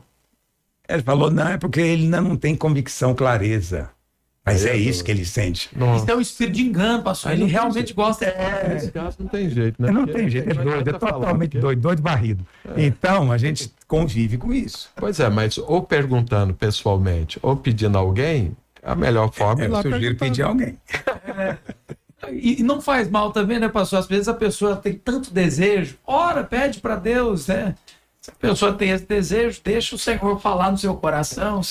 Ele falou, não, é porque ele ainda não tem convicção, clareza. Mas é isso que ele sente. Isso é um espírito de engano, pastor. Ele realmente gosta. Nesse caso não tem jeito, né? Não tem jeito, é doido, é totalmente doido varrido. Então, a gente convive com isso. Pois é, mas ou perguntando pessoalmente, ou pedindo a alguém, a melhor forma é lá sugiro pedir alguém. E não faz mal também, né, pastor? Às vezes a pessoa tem tanto desejo, ora, pede para Deus, né? Se a pessoa tem esse desejo, deixa o Senhor falar no seu coração.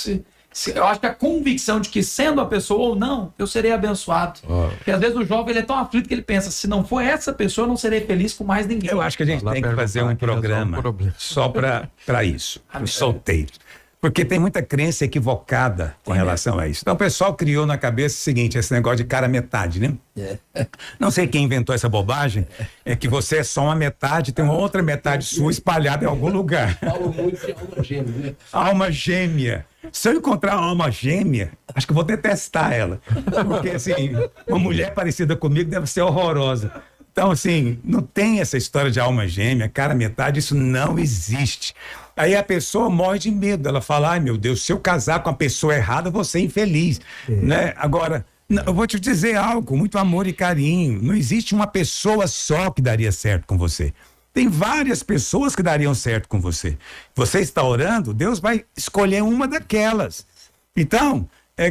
Eu acho que a convicção de que, sendo a pessoa ou não, eu serei abençoado. Porque às vezes o jovem ele é tão aflito que ele pensa, se não for essa pessoa, eu não serei feliz com mais ninguém. Eu acho que a gente tem que fazer um programa só para isso, os solteiros. Porque tem muita crença equivocada com relação a isso. Então o pessoal criou na cabeça o seguinte, esse negócio de cara metade, né? Não sei quem inventou essa bobagem, é que você é só uma metade, tem uma outra metade sua espalhada em algum lugar. Falo muito de alma gêmea, né? Alma gêmea. Se eu encontrar uma alma gêmea, acho que eu vou detestar ela. Porque, assim, uma mulher parecida comigo deve ser horrorosa. Então, assim, não tem essa história de alma gêmea, cara metade, isso não existe. Aí a pessoa morre de medo, ela fala, ai meu Deus, se eu casar com a pessoa errada, eu vou ser infeliz, né? Agora, eu vou te dizer algo, com muito amor e carinho, não existe uma pessoa só que daria certo com você. Tem várias pessoas que dariam certo com você. Você está orando, Deus vai escolher uma daquelas. Então,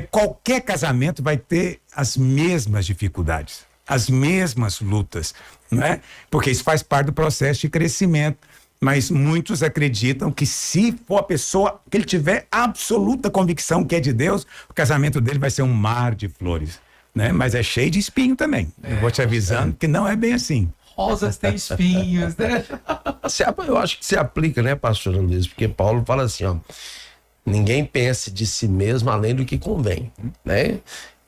qualquer casamento vai ter as mesmas dificuldades, as mesmas lutas, não é? Porque isso faz parte do processo de crescimento. Mas muitos acreditam que se for a pessoa que ele tiver absoluta convicção que é de Deus, o casamento dele vai ser um mar de flores, né? Mas é cheio de espinho também. Eu vou te avisando que não é bem assim. Rosas têm espinhos, né? Eu acho que se aplica, né, pastor Luiz? Porque Paulo fala assim, ó, ninguém pense de si mesmo além do que convém, né?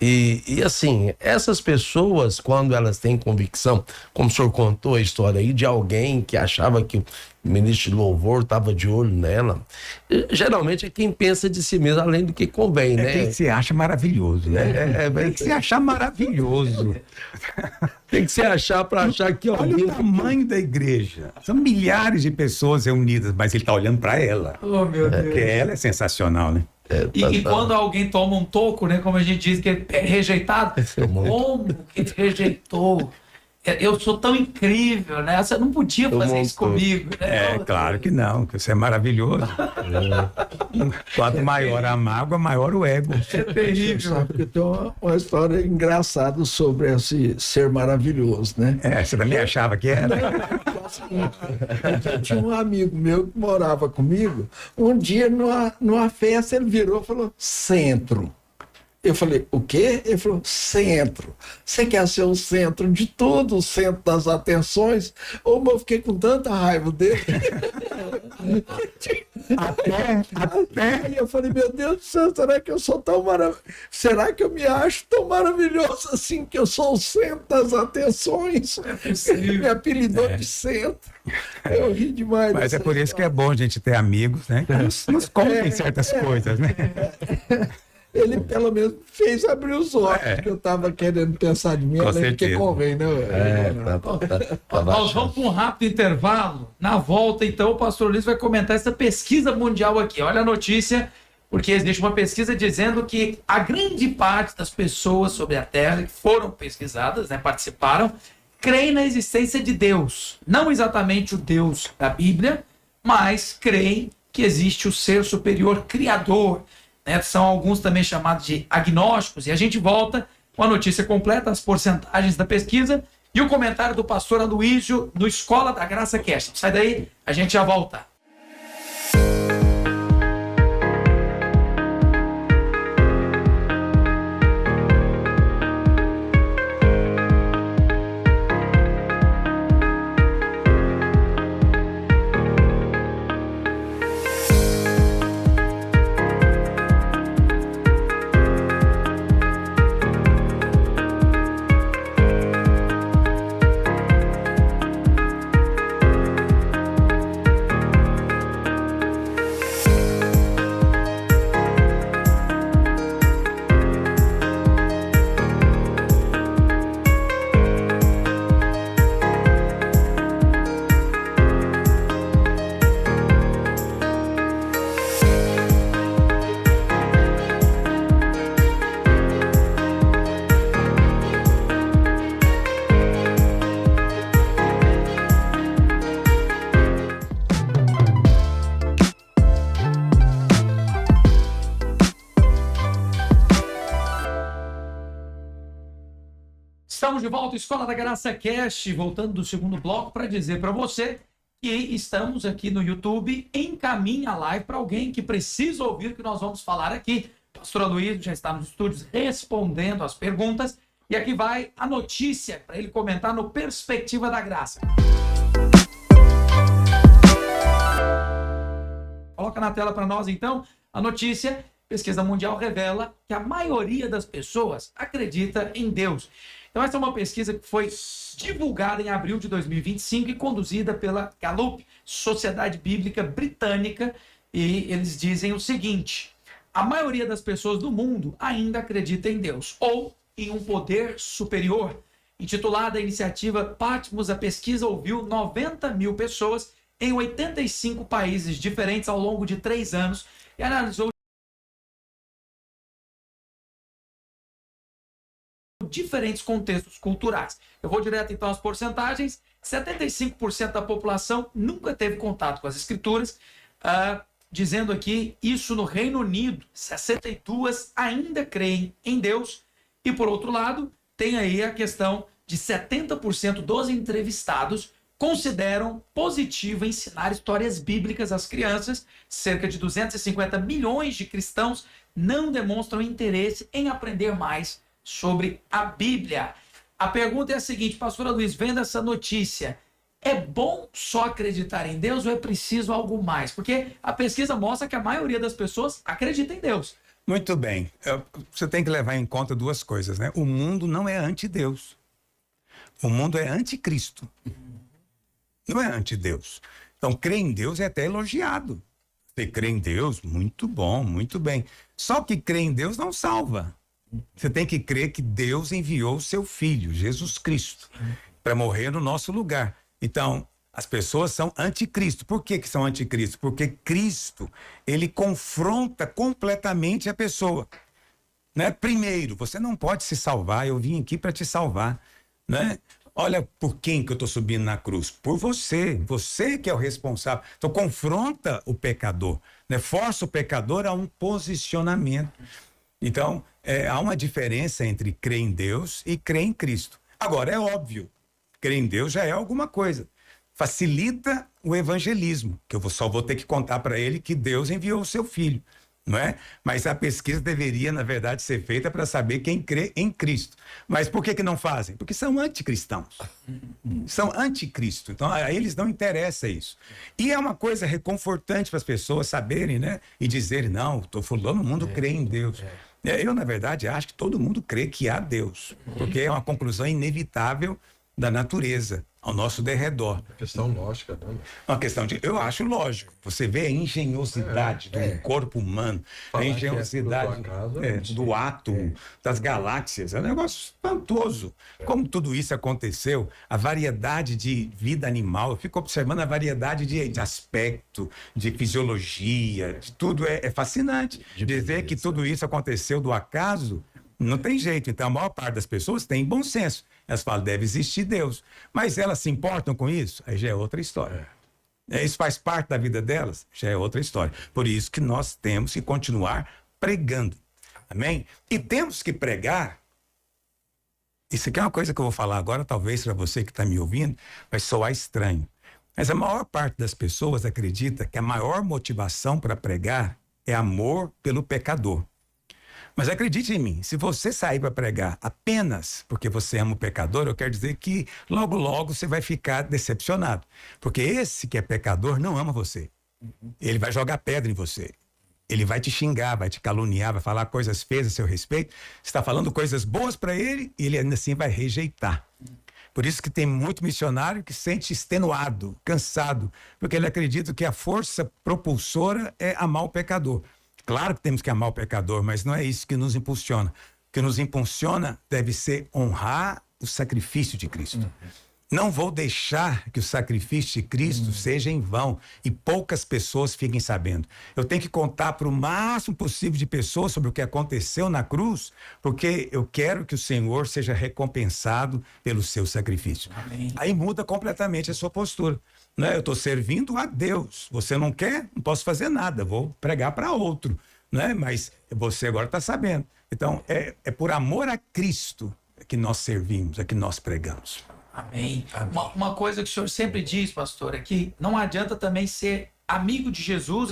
E assim, essas pessoas, quando elas têm convicção, como o senhor contou a história aí de alguém que achava que o ministro de louvor estava de olho nela, geralmente é quem pensa de si mesmo além do que convém, né? Quem se acha maravilhoso, né? Tem que se achar maravilhoso. Tem que se achar para achar que Olha alguém... o tamanho da igreja. São milhares de pessoas reunidas, mas ele está olhando para ela. Oh, meu Deus. Porque ela é sensacional, né? E quando alguém toma um toco, né? Como a gente diz que é rejeitado, como que rejeitou? Eu sou tão incrível, né? Você não podia fazer isso comigo, né? Claro que não, que você é maravilhoso. Quanto maior a mágoa, maior o ego. É terrível. Sabe que tem uma história engraçada sobre esse ser maravilhoso, né? Você também achava que era? Eu tinha um amigo meu que morava comigo. Um dia, numa festa, ele virou e falou, centro. Eu falei, o quê? Ele falou, centro. Você quer ser o centro de tudo, o centro das atenções? Eu fiquei com tanta raiva dele. Até. E eu falei, meu Deus do céu, será que eu sou tão maravilhoso? Será que eu me acho tão maravilhoso assim que eu sou o centro das atenções? Ele me apelidou de centro. Eu ri demais. Mas é por isso que é bom a gente ter amigos, né? Que nos contem certas coisas, né? Ele pelo menos fez abrir os olhos, que eu estava querendo pensar de mim, Com além do que certeza. convém, né? Nós vamos para um rápido intervalo. Na volta, então, o pastor Luiz vai comentar essa pesquisa mundial aqui. Olha a notícia, porque existe uma pesquisa dizendo que a grande parte das pessoas sobre a Terra que foram pesquisadas, né, participaram, creem na existência de Deus. Não exatamente o Deus da Bíblia, mas creem que existe o ser superior criador. Né? São alguns também chamados de agnósticos. E a gente volta com a notícia completa, as porcentagens da pesquisa e o comentário do pastor Aloísio do Escola da Graça Cast. Sai daí, a gente já volta. Estamos de volta, Escola da Graça Cast, voltando do segundo bloco para dizer para você que estamos aqui no YouTube. Encaminhe a live para alguém que precisa ouvir o que nós vamos falar aqui. O pastor Aloísio já está nos estúdios respondendo as perguntas. E aqui vai a notícia para ele comentar no Perspectiva da Graça. Coloca na tela para nós, então, a notícia. Pesquisa mundial revela que a maioria das pessoas acredita em Deus. Então, essa é uma pesquisa que foi divulgada em abril de 2025 e conduzida pela Gallup, Sociedade Bíblica Britânica, e eles dizem o seguinte: a maioria das pessoas do mundo ainda acredita em Deus ou em um poder superior. Intitulada a iniciativa Patmos, a pesquisa ouviu 90 mil pessoas em 85 países diferentes ao longo de 3 anos e analisou diferentes contextos culturais. Eu vou direto então às porcentagens. 75% da população nunca teve contato com as escrituras, dizendo aqui isso no Reino Unido. 62% ainda creem em Deus. E por outro lado, tem aí a questão de 70% dos entrevistados consideram positivo ensinar histórias bíblicas às crianças. Cerca de 250 milhões de cristãos não demonstram interesse em aprender mais sobre a Bíblia. A pergunta é a seguinte, pastora Luiz, vendo essa notícia, é bom só acreditar em Deus ou é preciso algo mais? Porque a pesquisa mostra que a maioria das pessoas acredita em Deus. Muito bem. Você tem que levar em conta 2 coisas, né? O mundo não é anti-Deus. O mundo é anticristo. Não é anti-Deus. Então, crer em Deus é até elogiado. Você crê em Deus, muito bom, muito bem. Só que crer em Deus não salva. Você tem que crer que Deus enviou o seu Filho, Jesus Cristo, para morrer no nosso lugar. Então, as pessoas são anticristo. Por que são anticristo? Porque Cristo, ele confronta completamente a pessoa. Né? Primeiro, você não pode se salvar, eu vim aqui para te salvar. Né? Olha por quem que eu estou subindo na cruz. Por você. Você que é o responsável. Então, confronta o pecador. Né? Força o pecador a um posicionamento. Então, há uma diferença entre crer em Deus e crer em Cristo. Agora, é óbvio, crer em Deus já é alguma coisa. Facilita o evangelismo, que eu só vou ter que contar para ele que Deus enviou o seu Filho, não é? Mas a pesquisa deveria, na verdade, ser feita para saber quem crê em Cristo. Mas por que não fazem? Porque são anticristãos. São anticristo. Então, a eles não interessa isso. E é uma coisa reconfortante para as pessoas saberem, né? E dizerem, não, todo mundo crê em Deus. Eu, na verdade, acho que todo mundo crê que há Deus, porque é uma conclusão inevitável da natureza ao nosso derredor. É questão lógica, né? Uma questão de... Eu acho lógico. Você vê a engenhosidade do corpo humano, a engenhosidade do átomo, das galáxias. É um negócio espantoso. Como tudo isso aconteceu, a variedade de vida animal, eu fico observando a variedade de aspecto, de fisiologia, de tudo é fascinante. Dizer que tudo isso aconteceu do acaso, não tem jeito. Então, a maior parte das pessoas tem bom senso. Elas falam, deve existir Deus. Mas elas se importam com isso? Aí já é outra história. Isso faz parte da vida delas? Já é outra história. Por isso que nós temos que continuar pregando. Amém? E temos que pregar. Isso aqui é uma coisa que eu vou falar agora, talvez para você que está me ouvindo, vai soar estranho. Mas a maior parte das pessoas acredita que a maior motivação para pregar é amor pelo pecador. Mas acredite em mim, se você sair para pregar apenas porque você ama o pecador, eu quero dizer que logo, logo você vai ficar decepcionado. Porque esse que é pecador não ama você. Ele vai jogar pedra em você. Ele vai te xingar, vai te caluniar, vai falar coisas feias a seu respeito. Você está falando coisas boas para ele e ele ainda assim vai rejeitar. Por isso que tem muito missionário que se sente extenuado, cansado, porque ele acredita que a força propulsora é amar o pecador. Claro que temos que amar o pecador, mas não é isso que nos impulsiona. O que nos impulsiona deve ser honrar o sacrifício de Cristo. Não vou deixar que o sacrifício de Cristo seja em vão e poucas pessoas fiquem sabendo. Eu tenho que contar para o máximo possível de pessoas sobre o que aconteceu na cruz, porque eu quero que o Senhor seja recompensado pelo seu sacrifício. Amém. Aí muda completamente a sua postura. Né? Eu estou servindo a Deus. Você não quer? Não posso fazer nada. Vou pregar para outro. Né? Mas você agora está sabendo. Então, é por amor a Cristo que nós servimos, é que nós pregamos. Amém. Uma coisa que o senhor sempre diz, pastor, é que não adianta também ser amigo de Jesus,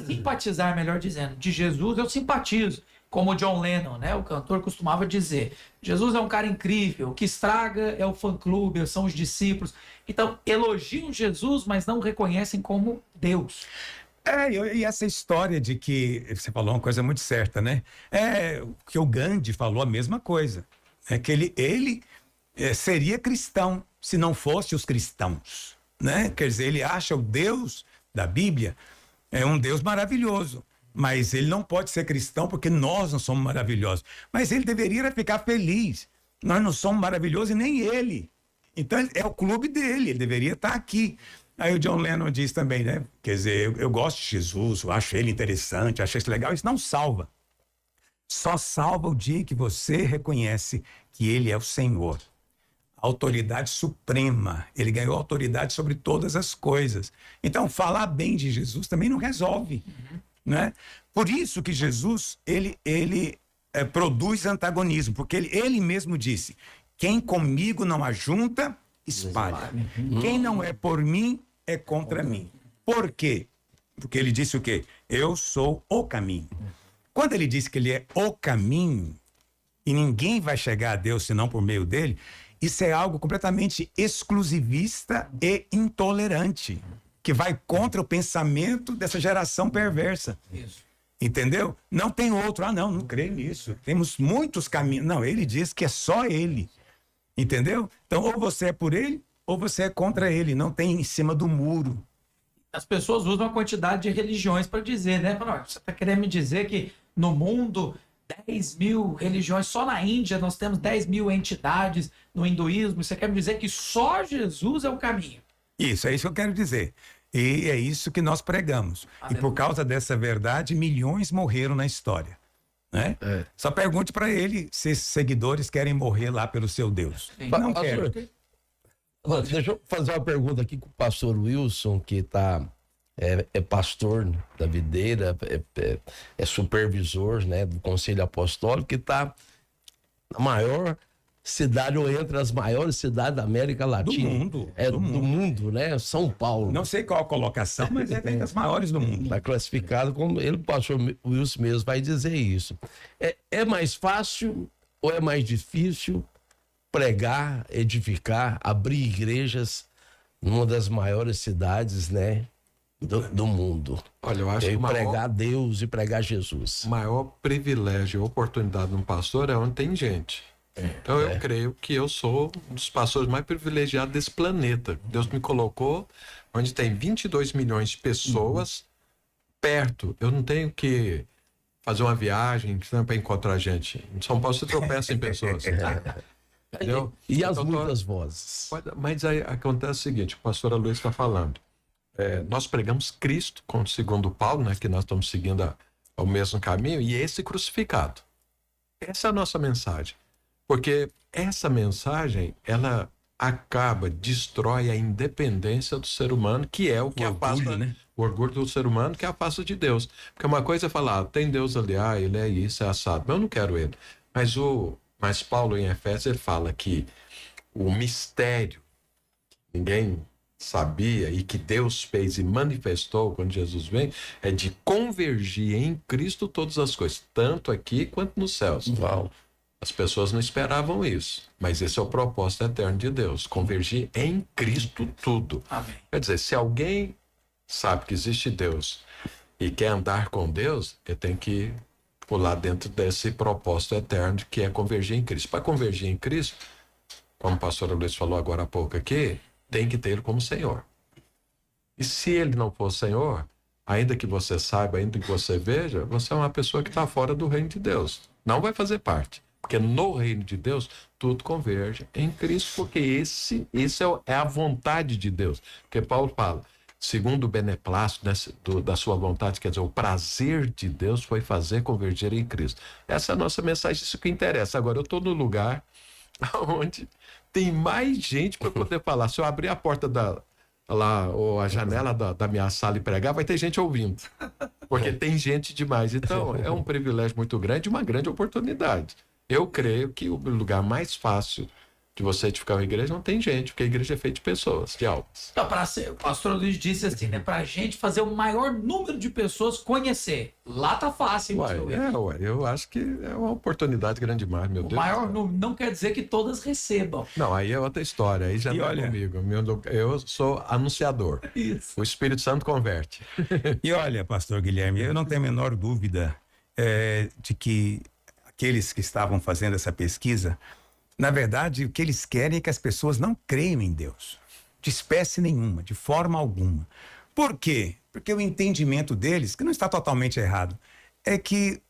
simpatizar, melhor dizendo. De Jesus eu simpatizo, como o John Lennon, né? O cantor costumava dizer. Jesus é um cara incrível, o que estraga é o fã-clube, são os discípulos. Então, elogiam Jesus, mas não reconhecem como Deus. E essa história de que você falou uma coisa muito certa, né? Que o Gandhi falou a mesma coisa, é que ele seria cristão se não fosse os cristãos, né? Quer dizer, ele acha o Deus da Bíblia um Deus maravilhoso, mas ele não pode ser cristão porque nós não somos maravilhosos. Mas ele deveria ficar feliz. Nós não somos maravilhosos e nem ele. Então é o clube dele, ele deveria estar aqui. Aí o John Lennon diz também, né? Quer dizer, eu gosto de Jesus, eu acho ele interessante, acho isso legal. Isso não salva. Só salva o dia que você reconhece que ele é o Senhor. A autoridade suprema. Ele ganhou autoridade sobre todas as coisas. Então, falar bem de Jesus também não resolve. Né? Por isso que Jesus, ele produz antagonismo, porque ele mesmo disse, quem comigo não ajunta, espalha. Quem não é por mim, é contra mim. Por quê? Porque ele disse o quê? Eu sou o caminho. Quando ele disse que ele é o caminho, e ninguém vai chegar a Deus senão por meio dele, isso é algo completamente exclusivista e intolerante, que vai contra o pensamento dessa geração perversa. Isso. Entendeu? Não tem outro. Não creio nisso. Temos muitos caminhos. Não, ele diz que é só ele. Entendeu? Então, ou você é por ele, ou você é contra ele. Não tem em cima do muro. As pessoas usam uma quantidade de religiões para dizer, né? Você está querendo me dizer que no mundo 10 mil religiões, só na Índia nós temos 10 mil entidades no hinduísmo. Você quer me dizer que só Jesus é o caminho? Isso, é isso que eu quero dizer. E é isso que nós pregamos. Aleluia. E por causa dessa verdade, milhões morreram na história. Né? Só pergunte para ele se esses seguidores querem morrer lá pelo seu Deus. Sim. Não Pastor, quero. deixa eu fazer uma pergunta aqui com o pastor Wilson, que é pastor da videira, é supervisor, né, do Conselho Apostólico, que está na maior cidade, ou entre as maiores cidades da América Latina. Do mundo. Do mundo, né? São Paulo. Não sei qual a colocação, mas é entre as maiores do mundo. Está classificado como ele, o pastor Wilson mesmo vai dizer isso. É mais fácil ou é mais difícil pregar, edificar, abrir igrejas numa das maiores cidades, né, do mundo? Olha, eu acho que pregar Deus e pregar Jesus. o maior privilégio e oportunidade de um pastor é onde tem gente. Então eu creio que eu sou um dos pastores mais privilegiados desse planeta. Deus me colocou onde tem 22 milhões de pessoas perto. Eu não tenho que fazer uma viagem para encontrar gente. Em São Paulo você tropeça em pessoas. Entendeu? E as Então, muitas vozes. Mas aí acontece o seguinte, o pastor Luiz está falando. Nós pregamos Cristo, segundo Paulo, né, que nós estamos seguindo o mesmo caminho, e esse crucificado. Essa é a nossa mensagem. Porque essa mensagem, ela destrói a independência do ser humano, que é o que afasta, né? O orgulho do ser humano, que afasta de Deus. Porque uma coisa é falar, tem Deus ali, ele é isso, é assado, mas eu não quero ele. Mas Paulo em Efésios, ele fala que o mistério que ninguém sabia e que Deus fez e manifestou quando Jesus vem, é de convergir em Cristo todas as coisas, tanto aqui quanto nos céus. Uau. As pessoas não esperavam isso, mas esse é o propósito eterno de Deus, convergir em Cristo tudo. Amém. Quer dizer, se alguém sabe que existe Deus e quer andar com Deus, ele tem que pular dentro desse propósito eterno que é convergir em Cristo. Para convergir em Cristo, como o pastor Luiz falou agora há pouco aqui, tem que ter ele como Senhor. E se ele não for Senhor, ainda que você saiba, ainda que você veja, você é uma pessoa que está fora do reino de Deus. Não vai fazer parte. Porque no reino de Deus, tudo converge em Cristo, porque esse é a vontade de Deus. Porque Paulo fala, segundo o beneplácito da sua vontade, quer dizer, o prazer de Deus foi fazer converger em Cristo. Essa é a nossa mensagem, isso que interessa. Agora, eu estou no lugar onde tem mais gente para poder falar. Se eu abrir a porta ou a janela da minha sala e pregar, vai ter gente ouvindo. Porque tem gente demais. Então, é um privilégio muito grande e uma grande oportunidade. Eu creio que o lugar mais fácil de você edificar uma igreja, não tem gente, porque a igreja é feita de pessoas, de almas. Então, o pastor Luiz disse assim, né? Pra gente fazer o maior número de pessoas conhecer. Lá tá fácil, Uai, pastor Luiz. eu acho que é uma oportunidade grande demais, meu O Deus. maior número não quer dizer que todas recebam. Não, aí é outra história, aí já E não é olha- comigo. Eu sou anunciador. Isso. O Espírito Santo converte. E olha, pastor Guilherme, eu não tenho a menor dúvida de que aqueles que estavam fazendo essa pesquisa, na verdade, o que eles querem é que as pessoas não creiam em Deus, de espécie nenhuma, de forma alguma. Por quê? Porque o entendimento deles, que não está totalmente errado, é que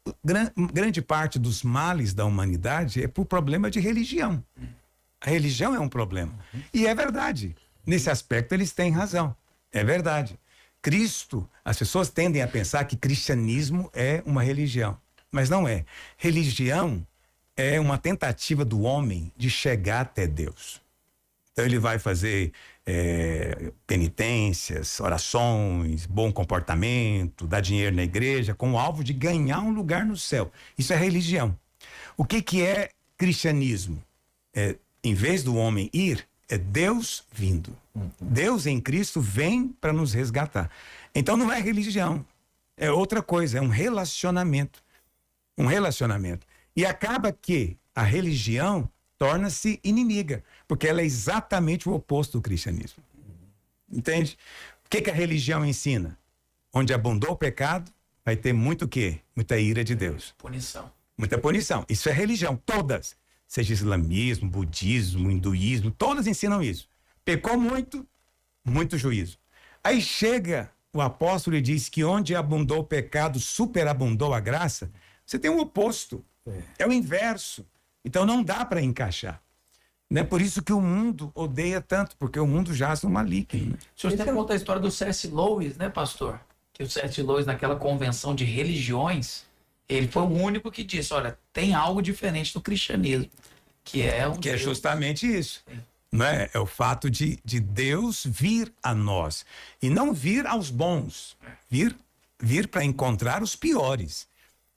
grande parte dos males da humanidade é por problema de religião. A religião é um problema. E é verdade. Nesse aspecto, eles têm razão. É verdade. Cristo, as pessoas tendem a pensar que cristianismo é uma religião, mas não é. Religião é uma tentativa do homem de chegar até Deus. Então ele vai fazer penitências, orações, bom comportamento, dar dinheiro na igreja, com o alvo de ganhar um lugar no céu. Isso é religião. O que é cristianismo? Em vez do homem ir, é Deus vindo. Deus em Cristo vem para nos resgatar. Então não é religião, é outra coisa, é um relacionamento. Um relacionamento. E acaba que a religião torna-se inimiga, porque ela é exatamente o oposto do cristianismo. Entende? O que a religião ensina? Onde abundou o pecado, vai ter muito o quê? Muita ira de Deus. Punição. Muita punição. Isso é religião, todas. Seja islamismo, budismo, hinduísmo, todas ensinam isso. Pecou muito, muito juízo. Aí chega o apóstolo e diz que onde abundou o pecado, superabundou a graça. Você tem um oposto. É o inverso. Então não dá para encaixar. Não é por isso que o mundo odeia tanto, porque o mundo jaz no maligno. Né? O senhor até conta a história do C.S. Lewis, né, pastor? Que o C.S. Lewis, naquela convenção de religiões, ele foi o único que disse, olha, tem algo diferente do cristianismo, que é um Que é Deus. justamente isso. Não é? É o fato de Deus vir a nós. E não vir aos bons. Vir para encontrar os piores.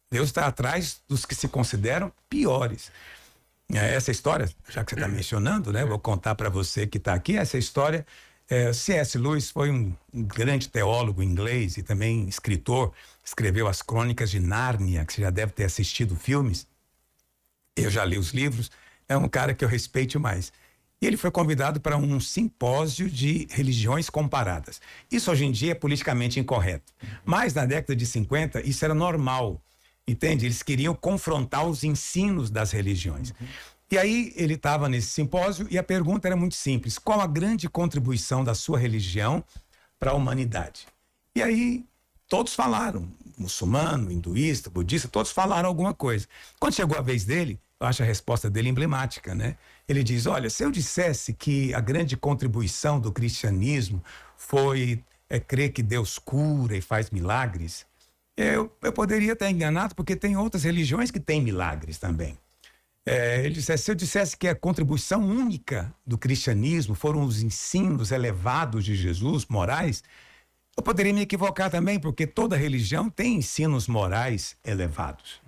Deus está atrás dos que se consideram piores. Essa história, já que você está mencionando, né? Vou contar para você que está aqui. Essa história, C.S. Lewis foi um grande teólogo inglês e também escritor. Escreveu as Crônicas de Nárnia, que você já deve ter assistido filmes. Eu já li os livros. É um cara que eu respeito mais. E ele foi convidado para um simpósio de religiões comparadas. Isso hoje em dia é politicamente incorreto. Mas na década de 50, isso era normal. Entende? Eles queriam confrontar os ensinos das religiões. E aí ele estava nesse simpósio e a pergunta era muito simples. Qual a grande contribuição da sua religião para a humanidade? E aí todos falaram. Muçulmano, hinduísta, budista, todos falaram alguma coisa. Quando chegou a vez dele, eu acho a resposta dele emblemática, né? Ele diz, olha, se eu dissesse que a grande contribuição do cristianismo foi crer que Deus cura e faz milagres, eu poderia estar enganado, porque tem outras religiões que têm milagres também. Ele disse, se eu dissesse que a contribuição única do cristianismo foram os ensinos elevados de Jesus, morais, eu poderia me equivocar também, porque toda religião tem ensinos morais elevados.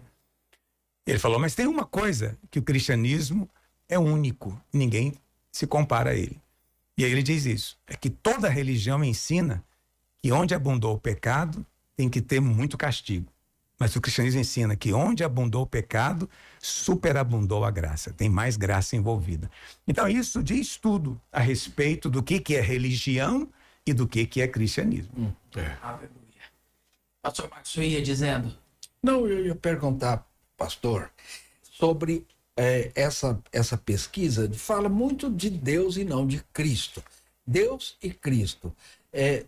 Ele falou, mas tem uma coisa, que o cristianismo é único, ninguém se compara a ele. E aí ele diz isso, é que toda religião ensina que onde abundou o pecado, tem que ter muito castigo. Mas o cristianismo ensina que onde abundou o pecado, superabundou a graça. Tem mais graça envolvida. Então isso diz tudo a respeito do que é religião e do que é cristianismo. Aleluia. Pastor Marcos, eu ia dizendo. Não, eu ia perguntar, pastor, sobre essa pesquisa. Fala muito de Deus e não de Cristo. Deus e Cristo.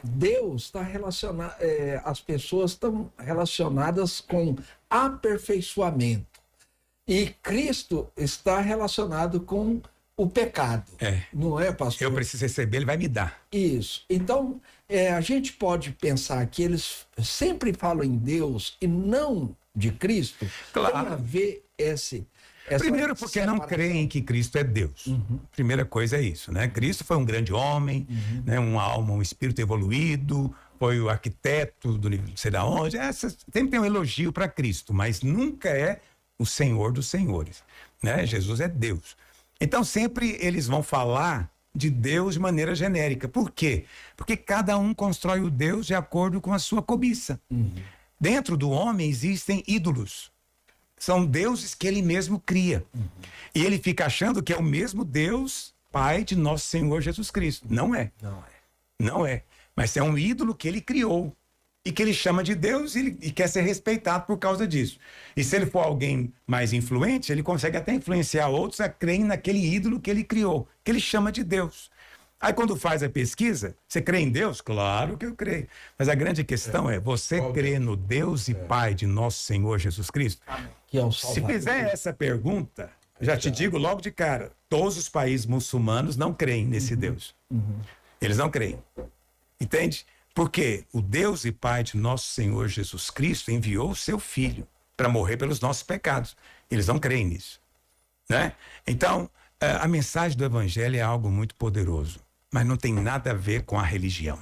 Deus está relacionado, as pessoas estão relacionadas com aperfeiçoamento. E Cristo está relacionado com o pecado. Não é, pastor? Eu preciso receber, ele vai me dar. Isso. Então, a gente pode pensar que eles sempre falam em Deus e não de Cristo. Claro. Tem a ver essa Primeiro porque não separação. creem que Cristo é Deus. Primeira coisa é isso, né? Cristo foi um grande homem, né? Uma alma, um espírito evoluído, foi o arquiteto do não sei da onde. Sempre tem um elogio para Cristo, mas nunca é o Senhor dos senhores, né? Jesus é Deus. Então sempre eles vão falar de Deus de maneira genérica. Por quê? Porque cada um constrói o Deus de acordo com a sua cobiça. Dentro do homem existem ídolos. São deuses que ele mesmo cria. E ele fica achando que é o mesmo Deus, Pai de nosso Senhor Jesus Cristo. Não é. Não é. Mas é um ídolo que ele criou. E que ele chama de Deus e quer ser respeitado por causa disso. E se ele for alguém mais influente, ele consegue até influenciar outros a crerem naquele ídolo que ele criou, que ele chama de Deus. Aí quando faz a pesquisa, você crê em Deus? Claro que eu creio. Mas a grande questão é, você crê no Deus e Pai de nosso Senhor Jesus Cristo? Que é o Se Salvador. fizer essa pergunta, já te digo logo de cara, todos os países muçulmanos não creem nesse Deus. Eles não creem. Entende? Porque o Deus e Pai de nosso Senhor Jesus Cristo enviou o seu Filho para morrer pelos nossos pecados. Eles não creem nisso, né? Então, a mensagem do Evangelho é algo muito poderoso, mas não tem nada a ver com a religião.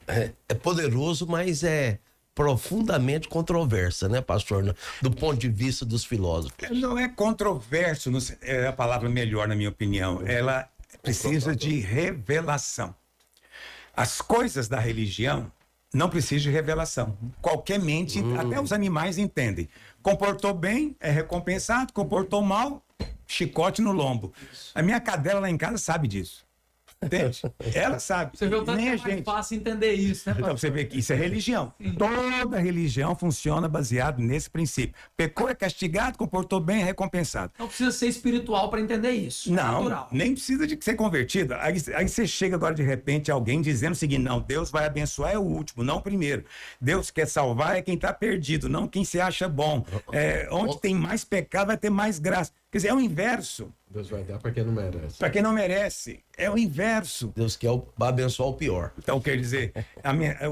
É poderoso, mas é profundamente controversa, né, pastor? Do ponto de vista dos filósofos. Não é controverso, é a palavra melhor, na minha opinião. Ela precisa de revelação. As coisas da religião não precisam de revelação. Qualquer mente, até os animais entendem. Comportou bem, é recompensado. Comportou mal, chicote no lombo. A minha cadela lá em casa sabe disso. Entende? Ela sabe. Você vê o tanto que Nem é a mais gente. fácil entender isso, né, Então pastor? você vê que isso é religião. Toda religião funciona baseado nesse princípio. Pecou, é castigado, comportou bem, é recompensado. Não precisa ser espiritual para entender isso. É Não, natural. nem precisa de ser convertido. Aí você chega agora de repente alguém dizendo o seguinte: não, Deus vai abençoar é o último, não o primeiro. Deus quer salvar é quem está perdido, não quem se acha bom. Onde tem mais pecado vai ter mais graça. Quer dizer, é o inverso. Deus vai dar para quem não merece. Para quem não merece, é o inverso. Deus quer abençoar o pior. Então, quer dizer,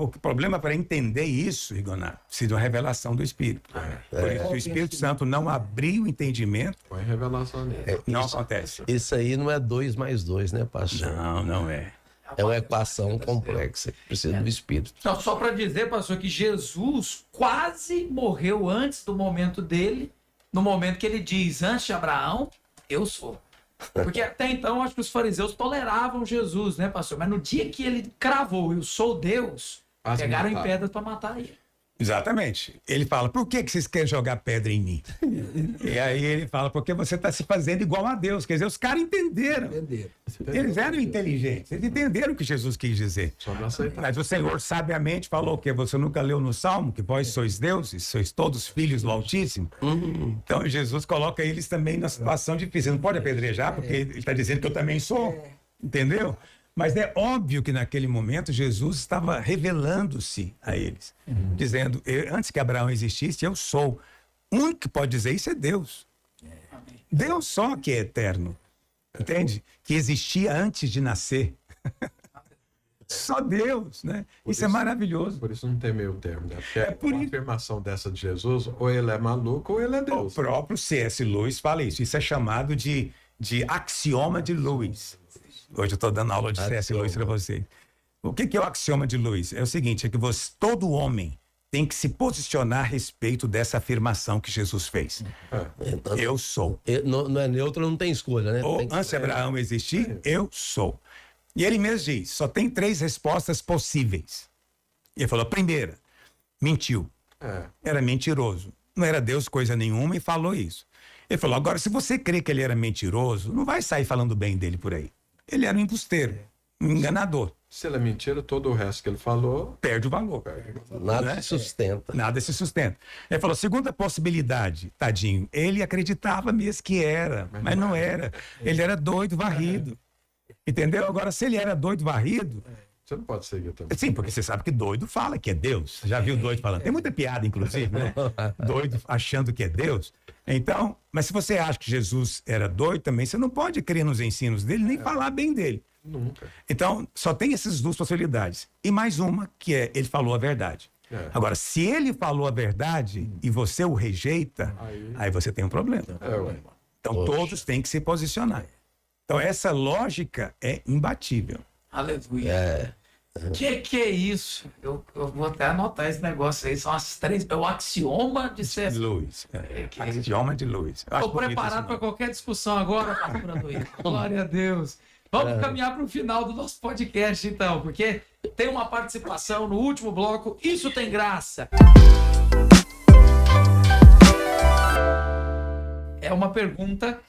o problema para entender isso, Rigonato, precisa de uma revelação do Espírito. Por isso, o Espírito Santo não abriu o entendimento, Põe revelação nele. não acontece. Isso aí não é 2 mais 2, né, pastor? Não, não é. É uma equação complexa que precisa do Espírito. Não, só para dizer, pastor, que Jesus quase morreu antes do momento dele, no momento que ele diz, antes de Abraão, eu sou. Porque até então, acho que os fariseus toleravam Jesus, né, pastor? Mas no dia que ele cravou, eu sou Deus, Quase pegaram em mataram. pedra para matar ele. Exatamente. Ele fala, por que vocês querem jogar pedra em mim? E aí ele fala, porque você está se fazendo igual a Deus. Quer dizer, os caras entenderam. Eles eram inteligentes, eles entenderam o que Jesus quis dizer. Só não aceitar. Mas o Senhor sabiamente falou que você nunca leu no Salmo que vós sois deuses, sois todos filhos do Altíssimo. Então Jesus coloca eles também na situação difícil. Não pode apedrejar, porque ele está dizendo que eu também sou. Entendeu? Mas é óbvio que naquele momento Jesus estava revelando-se a eles, dizendo, antes que Abraão existisse, eu sou. O único que pode dizer isso é Deus. Deus só que é eterno. Entende? Que existia antes de nascer. Só Deus, né? Isso é maravilhoso. Por isso não tem meio termo, né? Porque por uma isso- afirmação dessa de Jesus, ou ele é maluco ou ele é O Deus. próprio C.S. Lewis fala isso. Isso é chamado de axioma de Lewis. Hoje eu estou dando aula de C.S. Axioma. Lewis para vocês. O que é o axioma de Lewis? É o seguinte, é que todo homem tem que se posicionar a respeito dessa afirmação que Jesus fez. Eu sou. Não é neutro, não tem escolha, né? Ou Tem que- antes de Abraão existir, eu sou. E ele mesmo diz, só tem 3 respostas possíveis. E ele falou, a primeira, mentiu. Era mentiroso. Não era Deus coisa nenhuma e falou isso. Ele falou, agora se você crê que ele era mentiroso, não vai sair falando bem dele por aí. Ele era um embusteiro, um enganador. Se ele é mentira, todo o resto que ele falou, Perde o valor. Nada né? se sustenta. Nada se sustenta. Ele falou, segunda possibilidade, tadinho, ele acreditava mesmo que era, mas não era. Ele era doido, varrido. Entendeu? Agora, se ele era doido, varrido, você não pode seguir também. sim, porque você sabe que doido fala que é Deus. Você já viu doido falando? Tem muita piada, inclusive, né? Doido achando que é Deus. Então, mas se você acha que Jesus era doido também, você não pode crer nos ensinos dele, nem falar bem dele. Nunca. Então, só tem essas 2 possibilidades. E mais uma, que é, ele falou a verdade. Agora, se ele falou a verdade e você o rejeita, aí você tem um problema. Ué. Então, Poxa. todos têm que se posicionar. Então, essa lógica é imbatível. Aleluia. É. Que é isso? Eu vou até anotar esse negócio aí. São as 3. É o axioma de ser. Lewis. Axioma de Lewis. Estou preparado para qualquer discussão agora, pastor Luiz. Glória a Deus. Vamos caminhar para o final do nosso podcast, então, porque tem uma participação no último bloco. Isso tem graça. É uma pergunta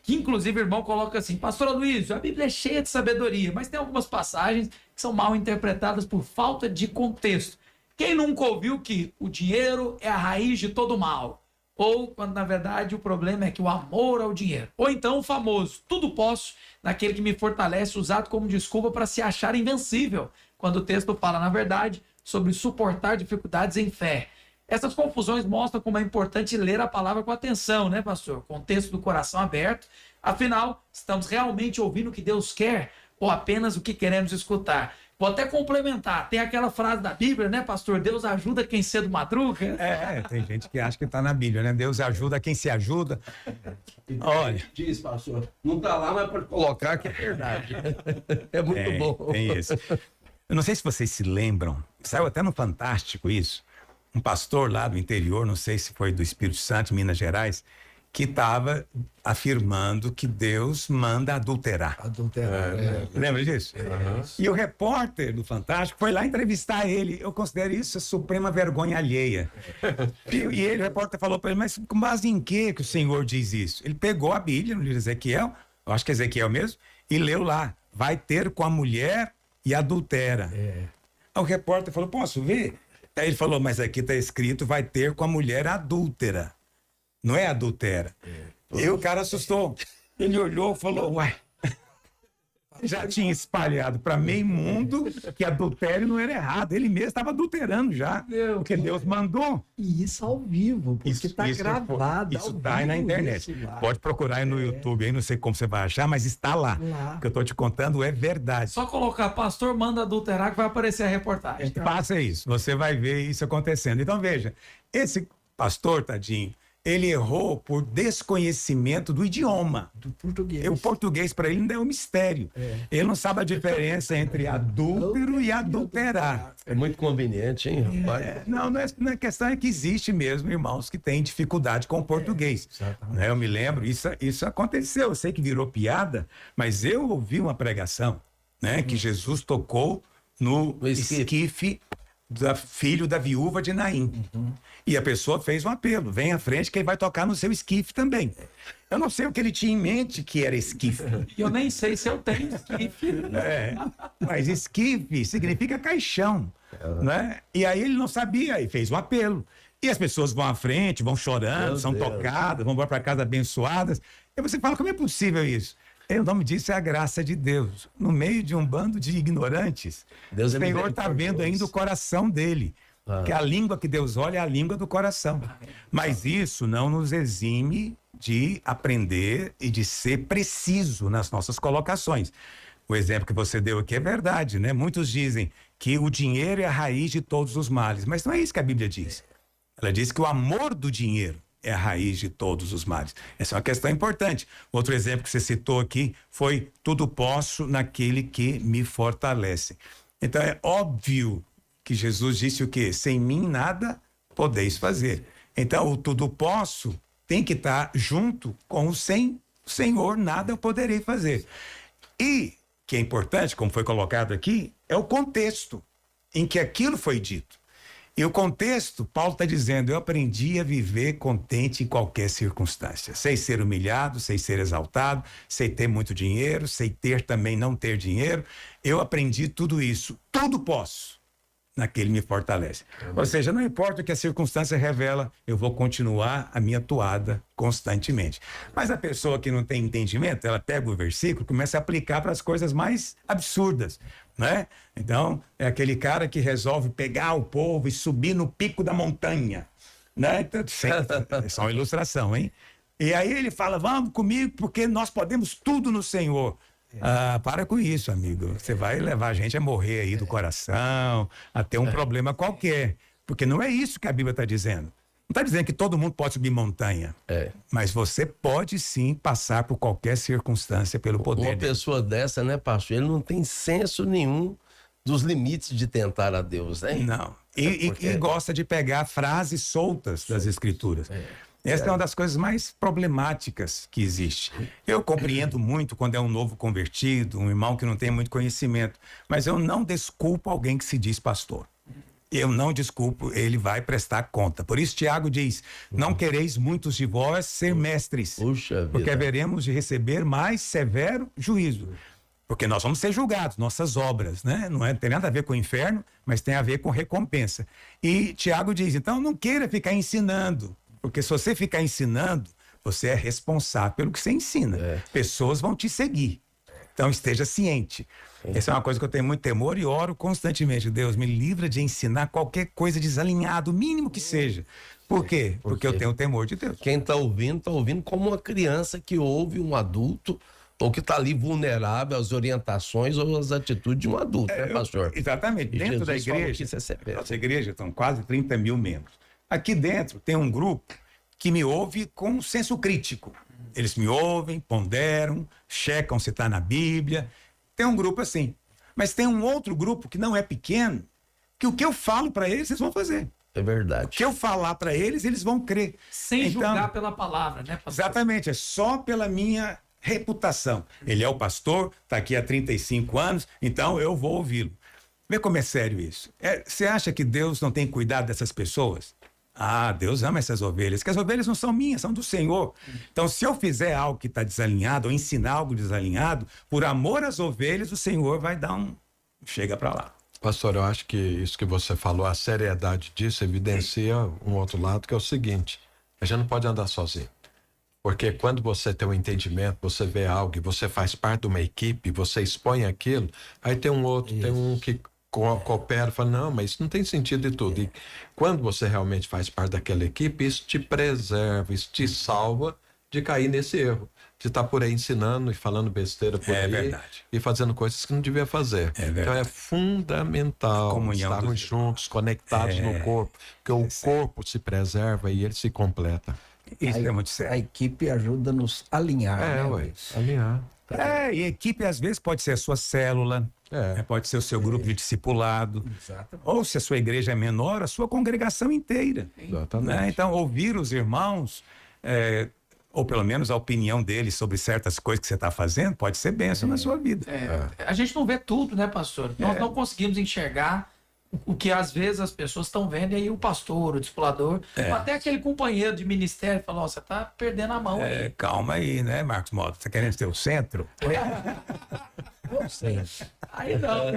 que, inclusive, o irmão coloca assim: Pastor Luiz, a Bíblia é cheia de sabedoria, mas tem algumas passagens que são mal interpretadas por falta de contexto. Quem nunca ouviu que o dinheiro é a raiz de todo mal? Ou, quando na verdade o problema é que o amor ao dinheiro. Ou então o famoso, tudo posso naquele que me fortalece, usado como desculpa para se achar invencível, quando o texto fala, na verdade, sobre suportar dificuldades em fé. Essas confusões mostram como é importante ler a palavra com atenção, né, pastor? Contexto do coração aberto. Afinal, estamos realmente ouvindo o que Deus quer ou apenas o que queremos escutar? Vou até complementar. Tem aquela frase da Bíblia, né, pastor? Deus ajuda quem cedo madruga. Tem gente que acha que está na Bíblia, né? Deus ajuda quem se ajuda. Olha. Diz, pastor. Não está lá, mas pode colocar que é verdade. É muito bom. Tem isso. Eu não sei se vocês se lembram, saiu até no Fantástico isso. Um pastor lá do interior, não sei se foi do Espírito Santo, Minas Gerais, que estava afirmando que Deus manda adulterar. Lembra disso? E o repórter do Fantástico foi lá entrevistar ele. Eu considero isso a suprema vergonha alheia. E ele, o repórter falou para ele, mas com base em que o Senhor diz isso? Ele pegou a Bíblia, no livro de Ezequiel, eu acho que é Ezequiel mesmo, e leu lá, vai ter com a mulher e adultera. Aí o repórter falou, posso ver? Aí ele falou, mas aqui está escrito, vai ter com a mulher adúltera. Não é adultera. E o cara assustou. Ele olhou e falou, uai, já tinha espalhado para meio mundo que adultério não era errado. Ele mesmo estava adulterando já. Porque Deus mandou. E isso ao vivo, porque está gravado. Isso está aí na internet. Pode procurar aí no YouTube, aí não sei como você vai achar, mas está lá. O que eu estou te contando é verdade. Só colocar pastor manda adulterar que vai aparecer a reportagem. Faça isso, você vai ver isso acontecendo. Então veja, esse pastor, tadinho, ele errou por desconhecimento do idioma. Do português. O português para ele ainda é um mistério. Ele não sabe a diferença entre adúltero e adulterar. É muito conveniente, hein, rapaz? Não é questão, é que existe mesmo irmãos que têm dificuldade com o português. Né? Eu me lembro, isso aconteceu. Eu sei que virou piada, mas eu ouvi uma pregação, né, que Jesus tocou no esquife filho da viúva de Naim. E a pessoa fez um apelo, vem à frente que ele vai tocar no seu esquife também. Eu não sei o que ele tinha em mente que era esquife. E eu nem sei se eu tenho esquife. Mas esquife significa caixão, né? E aí ele não sabia e fez um apelo. E as pessoas vão à frente, vão chorando, são tocadas, vão para casa abençoadas. E você fala, como é possível isso? O nome disso é a graça de Deus. No meio de um bando de ignorantes, o Senhor está vendo ainda o coração dele. Que a língua que Deus olha é a língua do coração. Mas isso não nos exime de aprender e de ser preciso nas nossas colocações. O exemplo que você deu aqui é verdade, né? Muitos dizem que o dinheiro é a raiz de todos os males. Mas não é isso que a Bíblia diz. Ela diz que o amor do dinheiro é a raiz de todos os males. Essa é uma questão importante. Outro exemplo que você citou aqui foi tudo posso naquele que me fortalece. Então é óbvio que Jesus disse o quê? Sem mim nada podeis fazer. Então o tudo posso tem que estar junto com o sem o Senhor nada eu poderei fazer. E que é importante, como foi colocado aqui, é o contexto em que aquilo foi dito. E o contexto, Paulo está dizendo, eu aprendi a viver contente em qualquer circunstância. Sei ser humilhado, sei ser exaltado, sei ter muito dinheiro, sei ter também não ter dinheiro. Eu aprendi tudo isso. Tudo posso naquele me fortalece. Ou seja, não importa o que a circunstância revela, eu vou continuar a minha toada constantemente. Mas a pessoa que não tem entendimento, ela pega o versículo e começa a aplicar para as coisas mais absurdas, né? Então, é aquele cara que resolve pegar o povo e subir no pico da montanha, né? Então, é só uma ilustração, hein? E aí ele fala, vamos comigo porque nós podemos tudo no Senhor. Para com isso, amigo. Você vai levar a gente a morrer aí do coração, a ter um problema qualquer. Porque não é isso que a Bíblia está dizendo. Não está dizendo que todo mundo pode subir montanha. Mas você pode sim passar por qualquer circunstância pelo poder Uma pessoa dessa, né, pastor? Ele não tem senso nenhum dos limites de tentar a Deus, né? Não. E gosta de pegar frases soltas das Escrituras. Essa é uma das coisas mais problemáticas que existe. Eu compreendo muito quando é um novo convertido, um irmão que não tem muito conhecimento, mas eu não desculpo alguém que se diz pastor. Eu não desculpo, ele vai prestar conta. Por isso Tiago diz, não quereis muitos de vós ser mestres, Puxa porque vida. haveremos de receber mais severo juízo. Porque nós vamos ser julgados, nossas obras, né? Não tem nada a ver com o inferno, mas tem a ver com recompensa. E Tiago diz, então não queira ficar ensinando, porque se você ficar ensinando, você é responsável pelo que você ensina. Pessoas vão te seguir. Então esteja ciente. Essa é uma coisa que eu tenho muito temor e oro constantemente. Deus, me livra de ensinar qualquer coisa desalinhada, o mínimo que seja. Por quê? Porque eu tenho temor de Deus. Quem está ouvindo como uma criança que ouve um adulto ou que está ali vulnerável às orientações ou às atitudes de um adulto, né, pastor? Exatamente. E Dentro Jesus da falou igreja, que isso é severo. nossa igreja estão quase 30 mil membros. Aqui dentro tem um grupo que me ouve com senso crítico. Eles me ouvem, ponderam, checam se está na Bíblia. Tem um grupo assim. Mas tem um outro grupo que não é pequeno, que o que eu falo para eles, eles vão fazer. É O verdade. que eu falar para eles, eles vão crer. Sem Então, julgar pela palavra, né, pastor? exatamente, é só pela minha reputação. Ele é o pastor, está aqui há 35 anos, então eu vou ouvi-lo. Vê como é sério isso. Você acha que Deus não tem cuidado dessas pessoas? Ah, Deus ama essas ovelhas, que as ovelhas não são minhas, são do Senhor. Então, se eu fizer algo que está desalinhado, ou ensinar algo desalinhado, por amor às ovelhas, o Senhor vai dar um... Chega para lá. Pastor, eu acho que isso que você falou, a seriedade disso evidencia um outro lado, que é o seguinte: a gente não pode andar sozinho. Porque quando você tem um entendimento, você vê algo e você faz parte de uma equipe, você expõe aquilo, aí tem um outro, tem um que coopera, fala, não, mas isso não tem sentido de tudo. E quando você realmente faz parte daquela equipe, isso te preserva, isso te salva de cair nesse erro, de estar por aí ensinando e falando besteira por aí, verdade. e fazendo coisas que não devia fazer. Então é fundamental estarmos juntos, conectados no corpo, porque o corpo se preserva e ele se completa. Isso é muito A sério. equipe ajuda a nos alinhar. né, Ué, Luiz? alinhar. E equipe às vezes pode ser a sua célula, pode ser o seu grupo de discipulado, Exatamente. ou se a sua igreja é menor, a sua congregação inteira. Exatamente. Né? Então, ouvir os irmãos, ou pelo menos a opinião deles sobre certas coisas que você está fazendo, pode ser bênção na sua vida. A gente não vê tudo, né, pastor? Nós não conseguimos enxergar o que às vezes as pessoas estão vendo, e aí o pastor, o discipulador, ou até aquele companheiro de ministério fala, ó, você tá perdendo a mão aí. Calma aí, né, Marcos Mota? Você querendo ser o centro? Não sei. Aí não.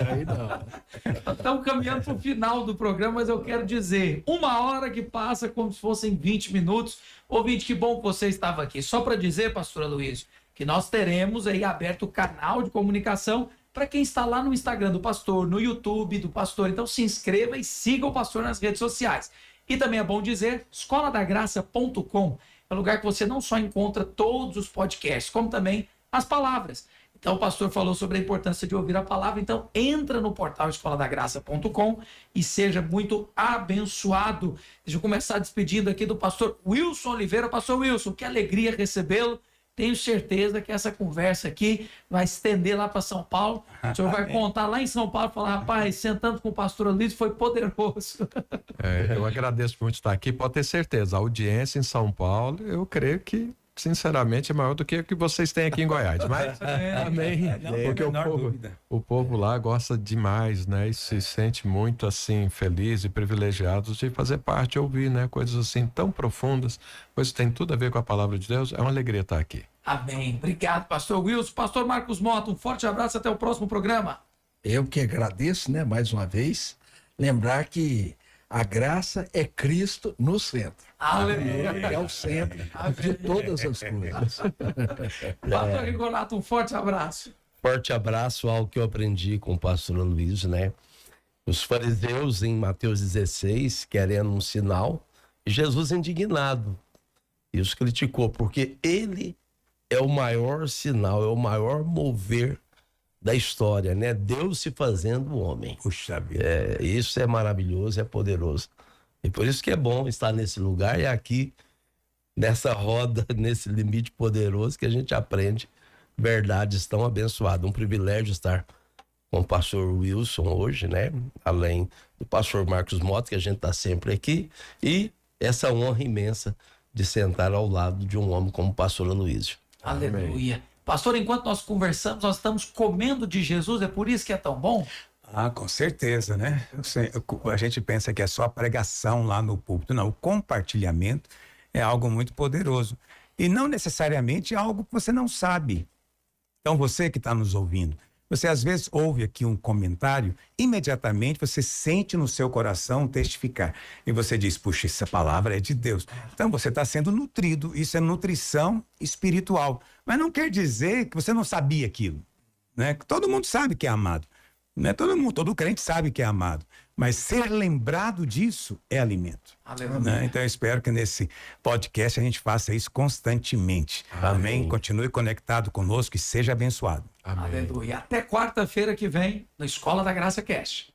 Aí não. Estamos caminhando para o final do programa, mas eu quero dizer, 1 hora que passa como se fossem 20 minutos. Ouvinte, que bom que você estava aqui. Só para dizer, pastora Luiz, que nós teremos aí aberto o canal de comunicação para quem está lá no Instagram do pastor, no YouTube do pastor. Então se inscreva e siga o pastor nas redes sociais. E também é bom dizer, escoladagraça.com é um lugar que você não só encontra todos os podcasts, como também as palavras. Então o pastor falou sobre a importância de ouvir a palavra, então entra no portal escoladagraça.com e seja muito abençoado. Deixa eu começar despedindo aqui do pastor Wilson Oliveira. Pastor Wilson, que alegria recebê-lo. Tenho certeza que essa conversa aqui vai estender lá para São Paulo. O senhor vai contar lá em São Paulo e falar, rapaz, sentando com o pastor Luiz foi poderoso. Eu agradeço muito estar aqui. Pode ter certeza, a audiência em São Paulo, eu creio que, sinceramente, é maior do que o que vocês têm aqui em Goiás. Mas, amém. Porque o povo lá gosta demais, né? E se sente muito, assim, feliz e privilegiado de fazer parte, ouvir, né? Coisas assim tão profundas, coisas que têm tudo a ver com a palavra de Deus. É uma alegria estar aqui. Amém. Obrigado, pastor Wilson. Pastor Marcos Mota, um forte abraço. Até o próximo programa. Eu que agradeço, né, mais uma vez. Lembrar que a graça é Cristo no centro. Aleluia. É o centro de todas as coisas. Pastor Rigonato, um forte abraço. Forte abraço ao que eu aprendi com o pastor Luiz, né? Os fariseus em Mateus 16 querendo um sinal, e Jesus indignado. E os criticou, porque ele é o maior sinal, é o maior mover da história, né? Deus se fazendo homem. Puxa vida. Isso é maravilhoso, é poderoso. E por isso que é bom estar nesse lugar e aqui, nessa roda, nesse limite poderoso que a gente aprende verdades tão abençoadas. Um privilégio estar com o pastor Wilson hoje, né? Além do pastor Marcos Mota, que a gente está sempre aqui, e essa honra imensa de sentar ao lado de um homem como o pastor Aloísio. Aleluia. Pastor, enquanto nós conversamos, nós estamos comendo de Jesus, é por isso que é tão bom? Ah, com certeza, né? A gente pensa que é só a pregação lá no púlpito. Não, o compartilhamento é algo muito poderoso. E não necessariamente é algo que você não sabe. Então, você que está nos ouvindo, você às vezes ouve aqui um comentário, imediatamente você sente no seu coração testificar. E você diz, puxa, essa palavra é de Deus. Então você está sendo nutrido, isso é nutrição espiritual. Mas não quer dizer que você não sabia aquilo, né? Todo mundo sabe que é amado. Não é todo crente sabe que é amado. Mas ser lembrado disso é alimento. Aleluia. Né? Então eu espero que nesse podcast a gente faça isso constantemente. Amém? Continue conectado conosco e seja abençoado. Amém. Aleluia. Até quarta-feira que vem, na Escola da Graça Cast.